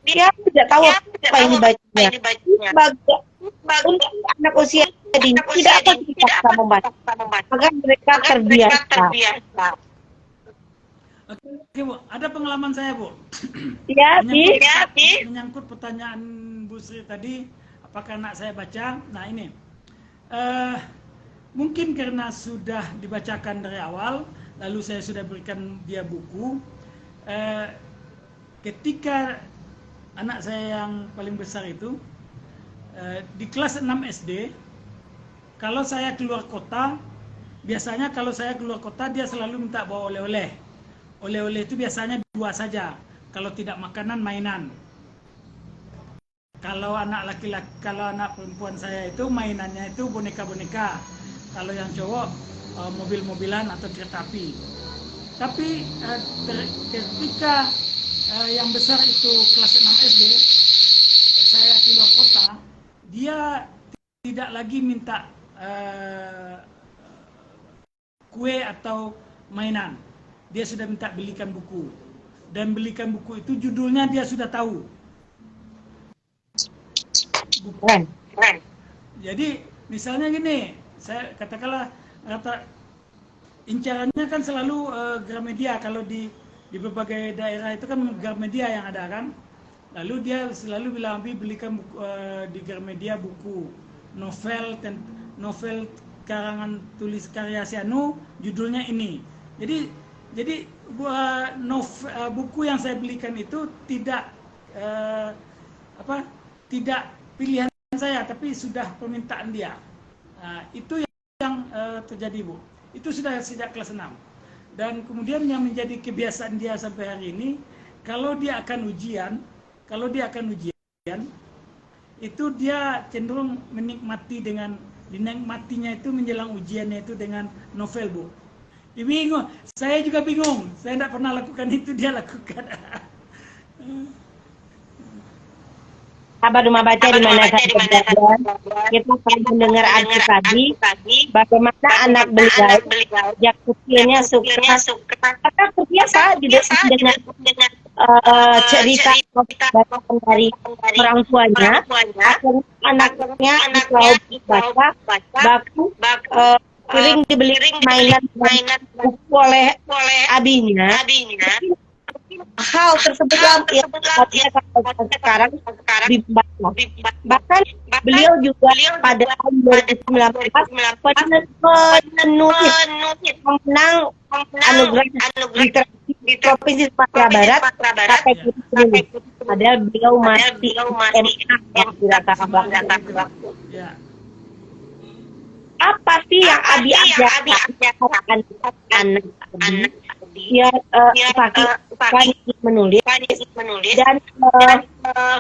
Dia tidak tahu apa yang dibacanya. Untuk anak usia dini tidak akan dipaksa membaca, agar mereka terbiasa. Oke, Bu, ada pengalaman saya, Bu. Ya, Menyangkut pertanyaan Bu Sri tadi, apakah anak saya baca? Nah, ini mungkin karena sudah dibacakan dari awal, lalu saya sudah berikan dia buku. Ketika anak saya yang paling besar itu di kelas 6 SD, kalau saya keluar kota, biasanya kalau saya keluar kota dia selalu minta bawa oleh-oleh. Oleh-oleh itu biasanya 2 saja, kalau tidak makanan, mainan. Kalau anak laki-laki, kalau anak perempuan saya itu mainannya itu boneka-boneka. Kalau yang cowok mobil-mobilan atau kereta api. Tapi ketika yang besar itu kelas 6 SD, saya keluar kota, dia tidak lagi minta kue atau mainan. Dia sudah minta belikan buku. Dan belikan buku itu judulnya dia sudah tahu. Bukan. Jadi misalnya gini, saya katakanlah incarannya kan selalu Gramedia. Kalau di berbagai daerah itu kan Gramedia yang ada kan. Lalu dia selalu bilang, Abi belikan buku, di Gramedia buku novel karangan tulis karya si Anu, judulnya ini. Jadi buku yang saya belikan itu tidak tidak pilihan saya, tapi sudah permintaan dia. Itu yang terjadi, Bu. Itu sudah sejak kelas 6. Dan kemudian yang menjadi kebiasaan dia sampai hari ini, kalau dia akan ujian, itu dia cenderung dinikmatinya itu menjelang ujiannya itu dengan novel, Bu. Dia bingung, saya juga bingung. Saya tidak pernah lakukan itu, dia lakukan. Sahabat rumah baca di mana saja kita akan mendengar Abi tadi bagaimana anak beliau sejak kecilnya suka karena terbiasa dengan cerita dari orang tuanya, anaknya selalu baca baku sering dibeli mainan buku oleh abinya. Hal tersebut yang sekarang dibaca. Bahkan beliau juga pada tahun 2019 penulis pemenang anugerah literasi Provinsi Sumatera Barat kategori penulis. Padahal beliau masih SMA yang dirasakan. Apa sih yang Abi ajarkan anak dia pakai menulis dan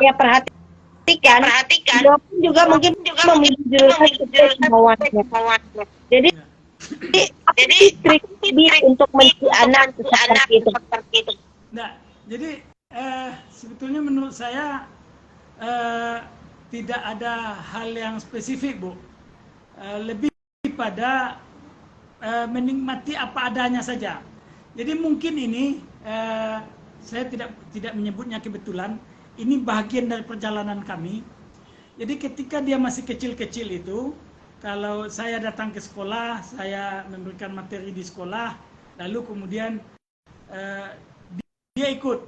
dia perhatikan dia pun juga mungkin memilih jurusan sesuai kemauannya. Jadi trik untuk mendidik anak seperti itu. Nah, jadi sebetulnya menurut saya tidak ada hal yang spesifik, Bu. Lebih pada menikmati apa adanya saja. Jadi mungkin ini saya tidak menyebutnya kebetulan. ini bagian dari perjalanan kami. Jadi ketika dia masih kecil-kecil itu, kalau saya datang ke sekolah, saya memberikan materi di sekolah, lalu kemudian dia ikut.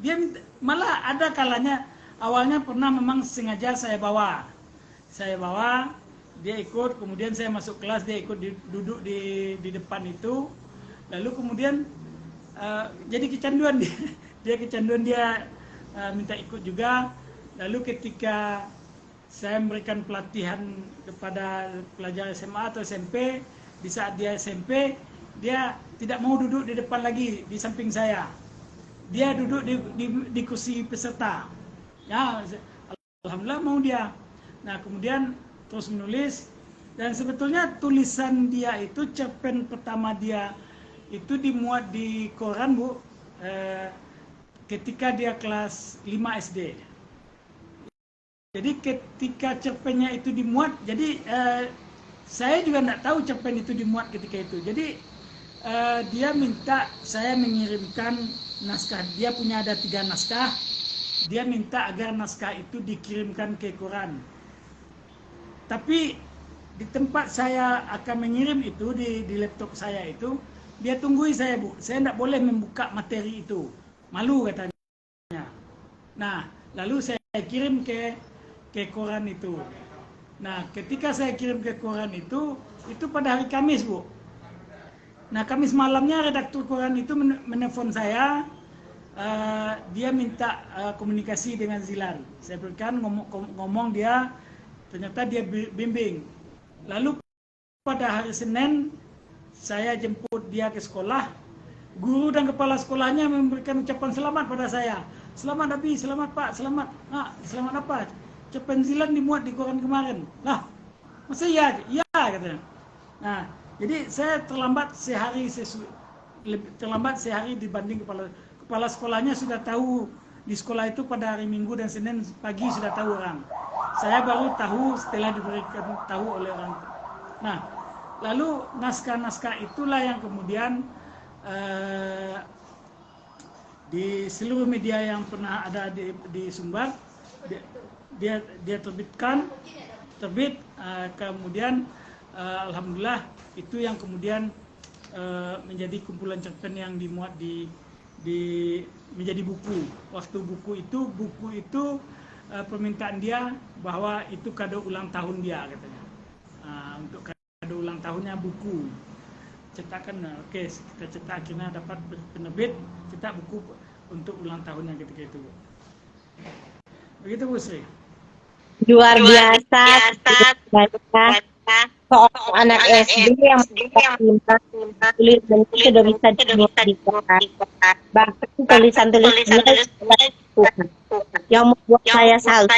Dia malah ada kalanya awalnya pernah memang sengaja saya bawa, dia ikut, kemudian saya masuk kelas, dia ikut duduk di depan itu, lalu kemudian jadi kecanduan dia minta ikut juga. Lalu ketika saya memberikan pelatihan kepada pelajar SMA atau SMP, di saat dia SMP, dia tidak mau duduk di depan lagi di samping saya, dia duduk di kursi peserta. Ya, alhamdulillah mau dia. Nah, kemudian terus menulis, dan sebetulnya tulisan dia itu, cerpen pertama dia itu dimuat di koran, Bu, ketika dia kelas 5 SD. Jadi ketika cerpennya itu dimuat, jadi saya juga tidak tahu cerpen itu dimuat ketika itu. Jadi dia minta saya mengirimkan naskah. Dia punya ada 3 naskah. Dia minta agar naskah itu dikirimkan ke koran. Tapi di tempat saya akan mengirim itu, di laptop saya itu, dia tunggui saya, Bu. Saya tidak boleh membuka materi itu. Malu katanya. Nah, lalu saya kirim ke koran itu. Nah, ketika saya kirim ke koran itu pada hari Kamis, Bu. Nah, Kamis malamnya redaktur koran itu menelpon saya. Dia minta komunikasi dengan Zilan. Saya berikan ngomong dia, ternyata dia bimbing. Lalu pada hari Senin saya jemput dia ke sekolah. Guru dan kepala sekolahnya memberikan ucapan selamat pada saya. Selamat Abi, selamat Pak, selamat. Selamat apa? Cerpen Zilan dimuat di koran kemarin. Lah, masa iya? Iya katanya. Nah, jadi saya terlambat sehari dibanding kepala sekolahnya sudah tahu di sekolah itu pada hari Minggu dan Senin pagi sudah tahu orang. Saya baru tahu setelah diberikan tahu oleh orang. Nah, lalu naskah-naskah itulah yang kemudian di seluruh media yang pernah ada di Sumbar dia terbit, kemudian alhamdulillah itu yang kemudian menjadi kumpulan cerpen yang dimuat menjadi buku. Waktu buku itu permintaan dia bahwa itu kado ulang tahun dia katanya. Untuk kado ulang tahunnya buku. Cetakan, oke, kita cetak, akhirnya dapat penerbit cetak buku untuk ulang tahunnya ketika itu. Begitu, Bu Sri. Luar biasa. Seorang anak SD yang tulis dan sudah bisa dibuat. Bahkan tulisan-tulisan yang membuat saya salut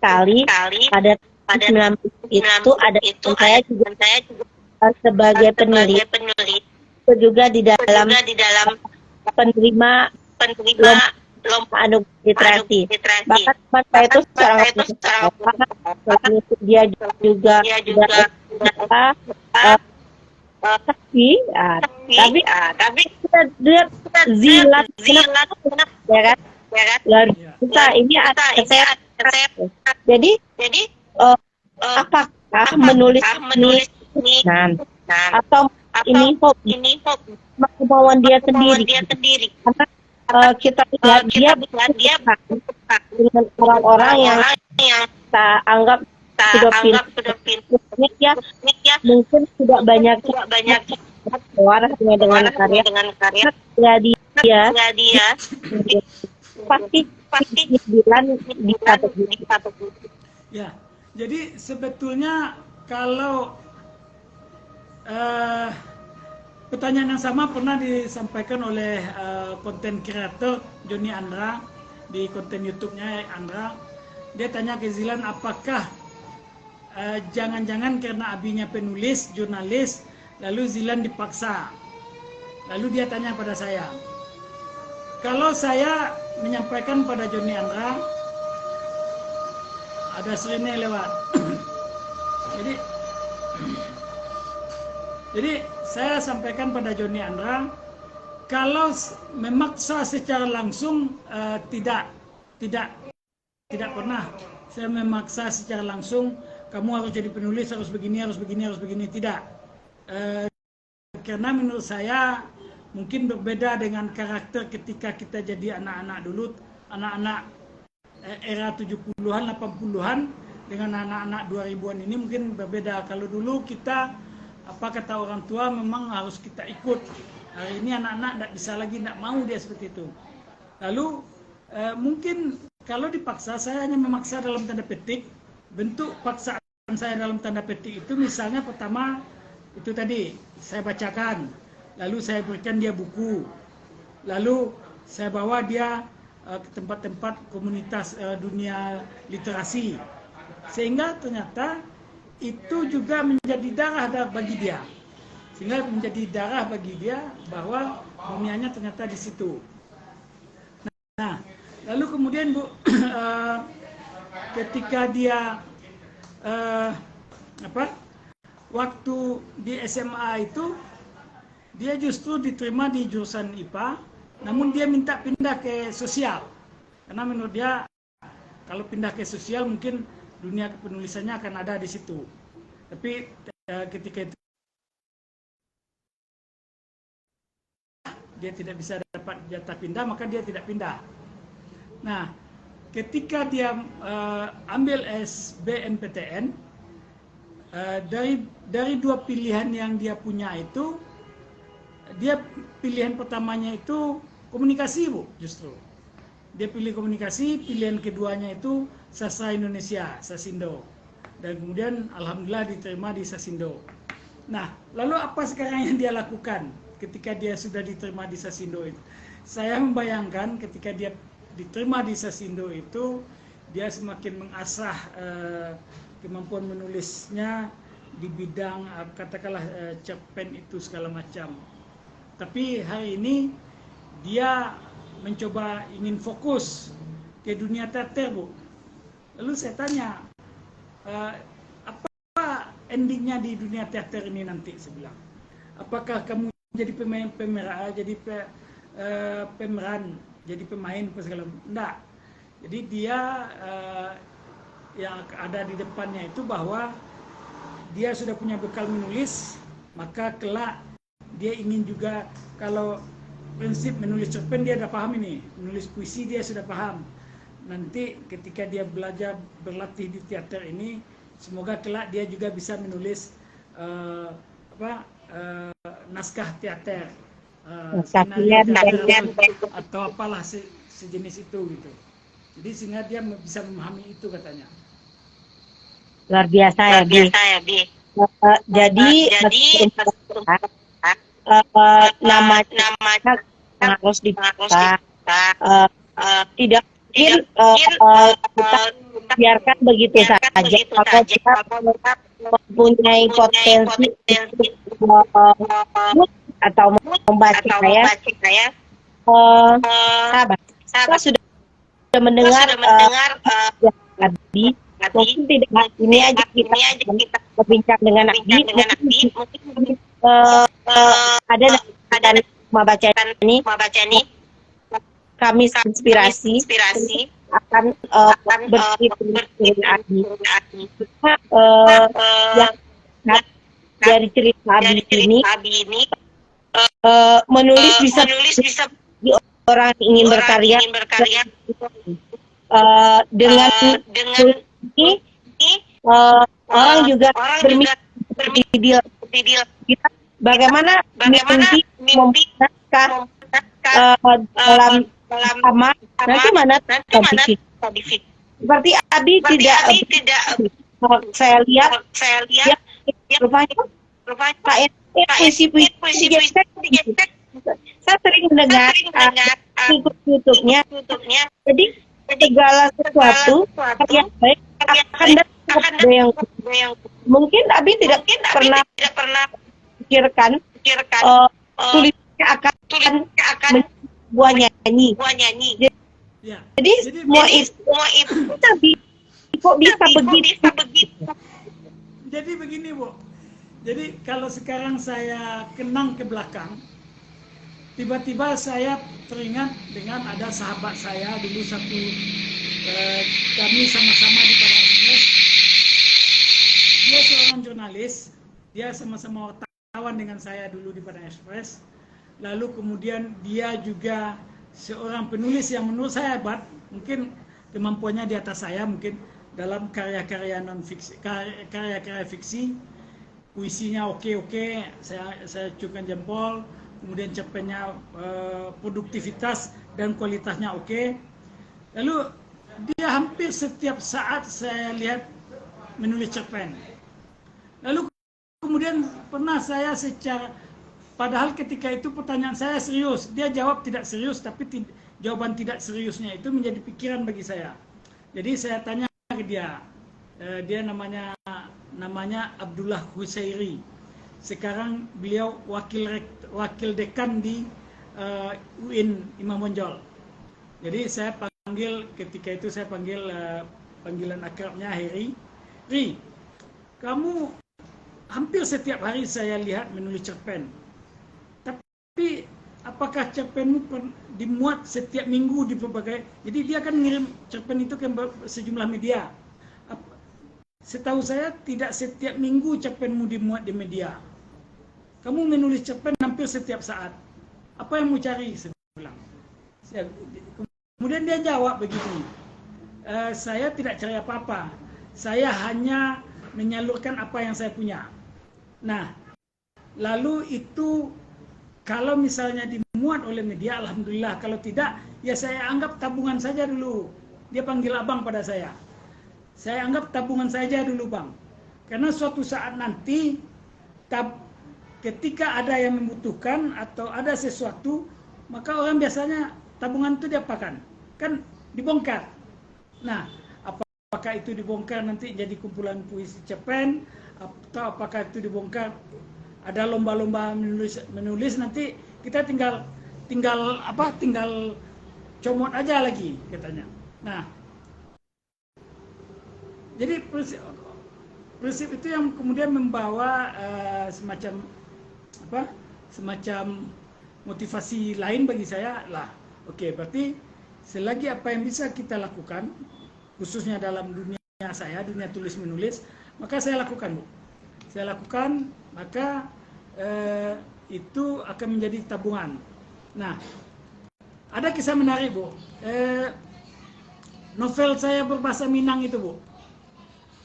sekali. Pada 19 itu ada saya juga sebagai penulis itu juga di dalam penerima lomba anugerah literasi. Bahkan teman saya itu seorang dia juga tapi kita lihat Zilan ya kan, luar biasa. Ini ada resep. Jadi apakah menulis ini atau ini hobi, kemauan dia sendiri? Karena kita lihat dia dengan orang-orang yang kita anggap sudah pintar, dia mungkin tidak banyak keluar hanya dengan karya. Dia pasti Zilan dipatut. Ya, jadi sebetulnya kalau pertanyaan yang sama pernah disampaikan oleh konten kreator Joni Andra di konten YouTube-nya Andra. Dia tanya ke Zilan, apakah jangan-jangan karena abinya penulis, jurnalis, lalu Zilan dipaksa. Lalu dia tanya pada saya, kalau saya menyampaikan pada Joni Andra, ada sirene lewat. Jadi saya sampaikan pada Joni Andra, kalau memaksa secara langsung tidak. tidak tidak pernah saya memaksa secara langsung kamu harus jadi penulis, harus begini, harus begini, harus begini. Tidak. Karena menurut saya mungkin berbeda dengan karakter ketika kita jadi anak-anak dulu, anak-anak era 70-an, 80-an dengan anak-anak 2000-an ini mungkin berbeda. Kalau dulu kita, apa kata orang tua, memang harus kita ikut. Hari ini anak-anak tidak bisa lagi, tidak mau dia seperti itu. Lalu mungkin kalau dipaksa, saya hanya memaksa dalam tanda petik. Bentuk paksaan saya dalam tanda petik itu misalnya pertama itu tadi saya bacakan, lalu saya berikan dia buku, lalu saya bawa dia ke tempat-tempat komunitas dunia literasi, sehingga ternyata itu juga menjadi darah bagi dia, sehingga menjadi darah bagi dia bahwa dunianya ternyata di situ. Nah, lalu kemudian Bu, ketika dia waktu di SMA itu dia justru diterima di jurusan IPA, namun dia minta pindah ke sosial karena menurut dia kalau pindah ke sosial mungkin dunia kepenulisannya akan ada di situ. Tapi ketika itu dia tidak bisa dapat jatah pindah, maka dia tidak pindah. Nah, ketika dia ambil SBMPTN, dari dua pilihan yang dia punya itu, dia pilihan pertamanya itu komunikasi, Bu, justru. Dia pilih komunikasi, pilihan keduanya itu sastra Indonesia, Sasindo. Dan kemudian alhamdulillah diterima di Sasindo. Nah, lalu apa sekarang yang dia lakukan ketika dia sudah diterima di Sasindo itu? Saya membayangkan ketika dia diterima di Sasindo itu, dia semakin mengasah kemampuan menulisnya di bidang katakanlah cerpen itu segala macam. Tapi hari ini dia mencoba ingin fokus ke dunia teater, Bu. Lalu saya tanya, apa endingnya di dunia teater ini nanti? Saya bilang, apakah kamu jadi pemeran, jadi pemeran, jadi pemain apa segala macam? Enggak. Jadi dia yang ada di depannya itu bahwa dia sudah punya bekal menulis, maka kelak dia ingin juga, kalau prinsip menulis cerpen dia sudah paham ini, menulis puisi dia sudah paham. Nanti ketika dia belajar berlatih di teater ini, semoga kelak dia juga bisa menulis naskah teater, atau apalah sejenis itu gitu. Jadi sehingga dia bisa memahami itu katanya. Luar biasa ya, Bi. Jadi namanya harus dibuka. Tidak mungkin kita biarkan begitu saja. Kalau kita mempunyai potensi atau membaca saya, sahabat, kita sudah mendengar Abi. Mungkin tidak ini aja kita berbincang dengan Abi. Mungkin ada rumah baca ini kami inspirasi akan bercerita dengan Abi. Yang dari cerita Abi ini menulis bisa di orang ingin berkarya dengan ini orang juga bermimpi kita bagaimana mimpi membuka dalam sama nanti mana seperti Abi tidak saya lihat rupanya puisi saya sering mendengar YouTube-nya. Jadi segala sesuatu yang baik akan datang yang mungkin Abi tidak pernah pikirkan tulisnya akan buah nyanyi. Jadi semua itu Abi kok bisa begitu. Jadi begini, Bu. Jadi kalau sekarang saya kenang ke belakang, tiba-tiba saya teringat dengan ada sahabat saya dulu satu, kami sama-sama di Padang Express. Dia seorang jurnalis, dia sama-sama wartawan dengan saya dulu di Padang Express. Lalu kemudian dia juga seorang penulis yang menurut saya hebat, mungkin kemampuannya di atas saya mungkin dalam karya-karya non fiksi, karya-karya fiksi, puisinya oke, saya acungkan jempol. Kemudian cerpennya produktivitas dan kualitasnya oke. Lalu dia hampir setiap saat saya lihat menulis cerpen. Lalu kemudian pernah saya padahal ketika itu pertanyaan saya serius, dia jawab tidak serius, tapi jawaban tidak seriusnya itu menjadi pikiran bagi saya. Jadi saya tanya ke dia, dia namanya Abdullah Husairi. Sekarang beliau wakil dekan di UIN Imam Bonjol. Jadi saya panggil ketika itu panggilan akrabnya Heri. Ri, kamu hampir setiap hari saya lihat menulis cerpen. Tapi apakah cerpenmu dimuat setiap minggu di berbagai? Jadi dia kan ngirim cerpen itu ke sejumlah media. Setahu saya tidak setiap minggu cerpenmu dimuat di media. Kamu menulis cerpen hampir setiap saat. Apa yang mau cari? Saya bilang. Kemudian dia jawab begini. Saya tidak cari apa-apa. Saya hanya menyalurkan apa yang saya punya. Nah, lalu itu kalau misalnya dimuat oleh media, alhamdulillah. Kalau tidak, ya saya anggap tabungan saja dulu. Dia panggil abang pada saya. Saya anggap tabungan saja dulu, Bang. Karena suatu saat nanti ketika ada yang membutuhkan atau ada sesuatu, maka orang biasanya tabungan itu diapakan? Kan dibongkar. Nah, apakah itu dibongkar nanti jadi kumpulan puisi cerpen, atau apakah itu dibongkar ada lomba-lomba menulis nanti kita tinggal comot aja lagi katanya. Nah, jadi prinsip itu yang kemudian membawa semacam motivasi lain bagi saya lah. Oke, berarti selagi apa yang bisa kita lakukan, khususnya dalam dunia dunia tulis menulis, maka saya lakukan, Bu. Saya lakukan, maka itu akan menjadi tabungan. Nah, ada kisah menarik, Bu. Novel saya berbahasa Minang itu, Bu.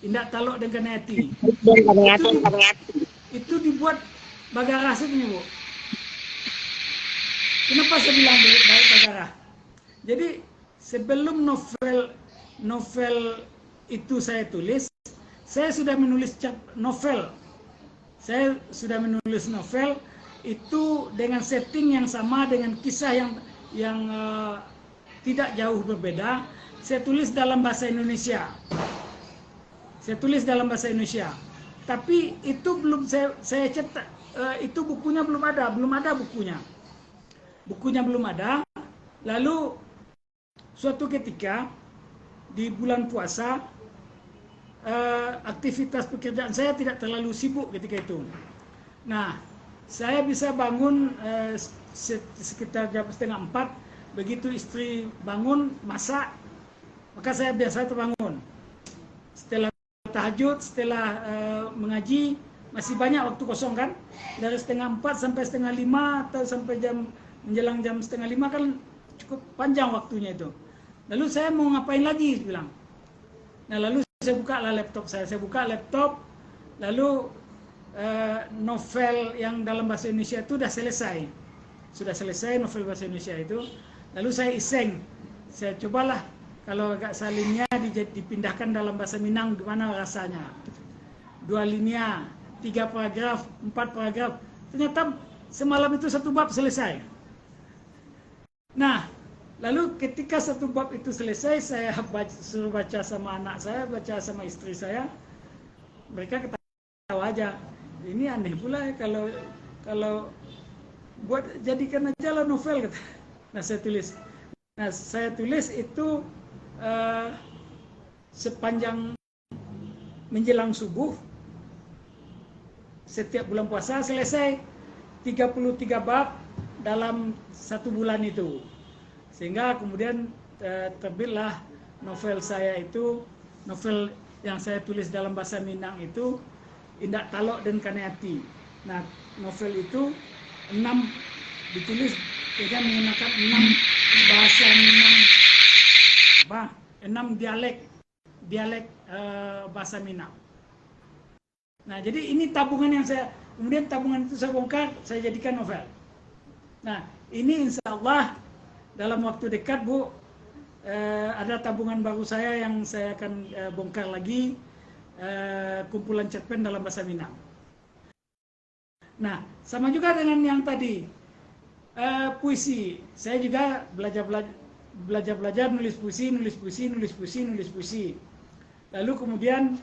Indak Talok dan Kanayati. Itu dibuat Bagarah ini, Bu. Kenapa saya bilang Bagarah? Jadi sebelum novel itu saya tulis, saya sudah menulis novel. Saya sudah menulis novel itu dengan setting yang sama, dengan kisah yang tidak jauh berbeda. Saya tulis dalam bahasa Indonesia. Tapi itu belum saya cetak, itu bukunya belum ada bukunya. Bukunya belum ada. Lalu suatu ketika di bulan puasa, aktivitas pekerjaan saya tidak terlalu sibuk ketika itu. Nah, saya bisa bangun sekitar jam 3:30. Begitu istri bangun masak, maka saya biasa terbangun. Setelah tahajud, setelah mengaji, masih banyak waktu kosong kan? Dari 3:30 sampai 4:30 atau sampai menjelang jam 4:30 kan cukup panjang waktunya itu. Lalu saya mau ngapain lagi, bilang. Nah, lalu saya buka laptop saya. Lalu novel yang dalam bahasa Indonesia itu sudah selesai novel bahasa Indonesia itu. Lalu saya iseng, saya cobalah kalau agak salinnya dipindahkan dalam bahasa Minang gimana rasanya. 2 linia, 3 paragraf, 4 paragraf. Ternyata semalam itu 1 bab selesai. Nah, lalu ketika 1 bab itu selesai, saya suruh baca sama anak saya, baca sama istri saya. Mereka ketawa aja. Ini aneh pula ya kalau buat jadikan aja lah novel kata. Nah, saya tulis itu sepanjang menjelang subuh setiap bulan puasa selesai 33 bab dalam 1 bulan itu. Sehingga kemudian terbitlah novel saya itu, novel yang saya tulis dalam bahasa Minang itu Indak Talok dan Kaneati. Nah, novel itu 6 ditulis dengan menggunakan 6 bahasa Minang, 6 dialek bahasa Minang. Nah, jadi ini tabungan yang kemudian tabungan itu saya bongkar, saya jadikan novel. Nah, ini insya Allah dalam waktu dekat, Bu, ada tabungan baru saya yang saya akan bongkar lagi, kumpulan cerpen dalam bahasa Minang. Nah, sama juga dengan yang tadi, puisi. Saya juga belajar nulis puisi. Lalu kemudian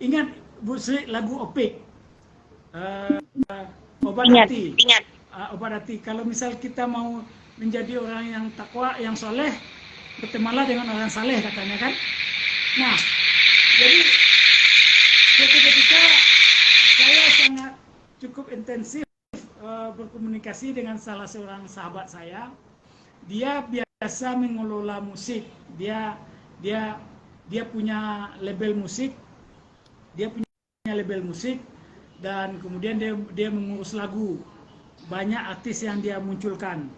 ingat Bu Sri lagu Opik, Obat Hati. Obat Hati. Kalau misal kita mau menjadi orang yang takwa, yang soleh, bertemanlah dengan orang saleh, katanya kan. Nah, jadi suatu ketika saya sangat cukup intensif berkomunikasi dengan salah seorang sahabat saya. Dia biasa mengelola musik. Dia punya label musik. Dan kemudian dia mengurus lagu. Banyak artis yang dia munculkan.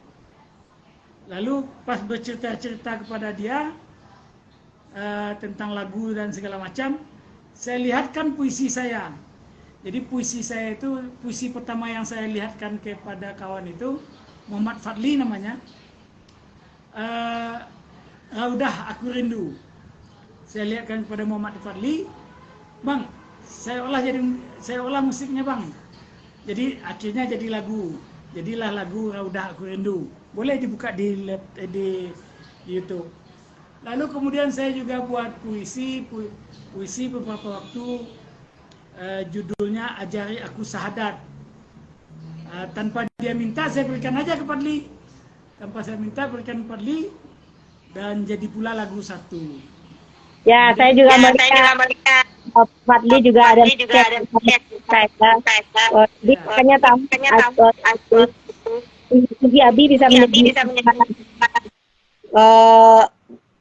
Lalu pas bercerita-cerita kepada dia tentang lagu dan segala macam, saya lihatkan puisi saya. Jadi puisi saya itu, puisi pertama yang saya lihatkan kepada kawan itu, Muhammad Fadli namanya, Raudah Aku Rindu. Saya lihatkan kepada Muhammad Fadli, Bang, saya olah musiknya, Bang. Jadi akhirnya jadilah lagu Raudah Aku Rindu. Boleh dibuka di YouTube. Lalu kemudian saya juga buat puisi beberapa waktu, judulnya Ajari Aku Sahadat. Tanpa dia minta, saya berikan aja ke Fadli. Tanpa saya minta, berikan ke Fadli. Dan jadi pula lagu satu. Ya, saya juga melihat Fadli juga ada jadi makanya tahu Abi bisa menjadi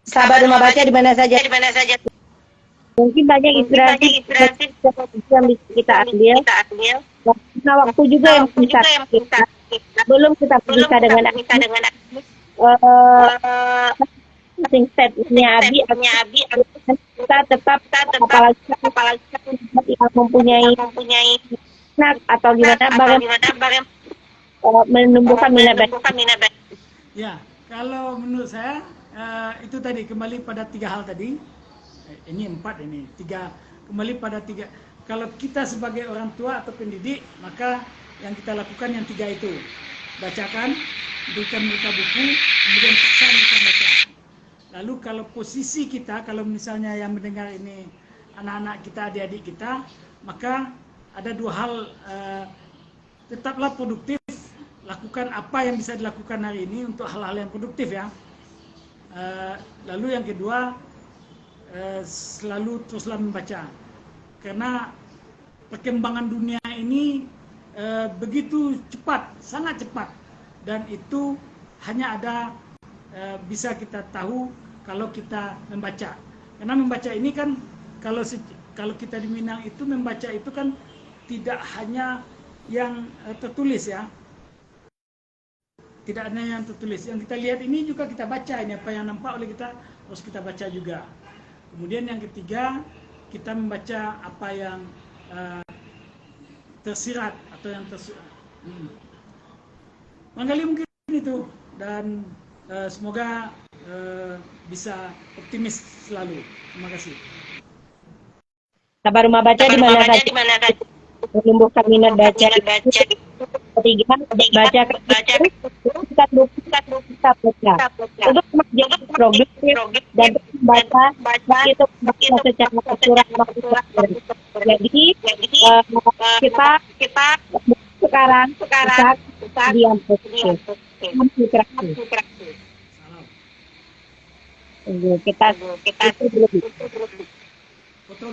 sahabat rumah baca di mana saja. Mungkin banyak inspirasi yang bisa kita ambil. Nah, waktu juga yang bisa kita belum kita berpisah dengan setnya Abi kita tetap apalagi yang mempunyai anak atau gimana bagaimana menumbuhkan minat baca. Ya, kalau menurut saya itu tadi kembali pada 3 hal tadi. Ini 4 ini, 3, kembali pada 3. Kalau kita sebagai orang tua atau pendidik, maka yang kita lakukan yang 3 itu. Bacakan, berikan mereka buku, kemudian paksa mereka baca. Lalu kalau posisi kita, kalau misalnya yang mendengar ini anak-anak kita, adik-adik kita, maka ada 2 hal, tetaplah produktif, lakukan apa yang bisa dilakukan hari ini untuk hal-hal yang produktif ya. Lalu yang kedua, selalu teruslah membaca, karena perkembangan dunia ini begitu cepat, sangat cepat, dan itu hanya ada bisa kita tahu kalau kita membaca. Karena membaca ini kan kalau kita di Minang itu membaca itu kan tidak hanya yang tertulis ya, tidak hanya yang tertulis. Yang kita lihat ini juga kita baca, ini apa yang nampak oleh kita harus kita baca juga. Kemudian yang ketiga, kita membaca apa yang tersirat atau yang Manggali mungkin itu, dan semoga bisa optimis selalu. Terima kasih. Sahabat rumah baca di mana saja menumbuhkan minat baca. Ketiga, baca kita baca. Untuk menjadi progresif dan membaca itu secara akurat. Jadi kita sekarang diam positif. Kita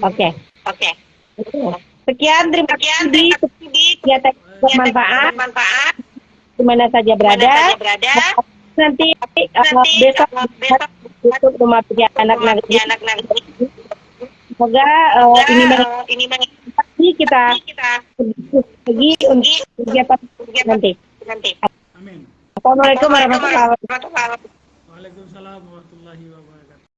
Oke. Sekian, terima kasih. kegiatan bermanfaat di mana saja berada. Nanti besok untuk rumah kerja anak negeri. Semoga ini menginspirasi kita lagi untuk kegiatan nanti. Amin. Assalamualaikum warahmatullahi wabarakatuh. Waalaikumsalam warahmatullahi wabarakatuh.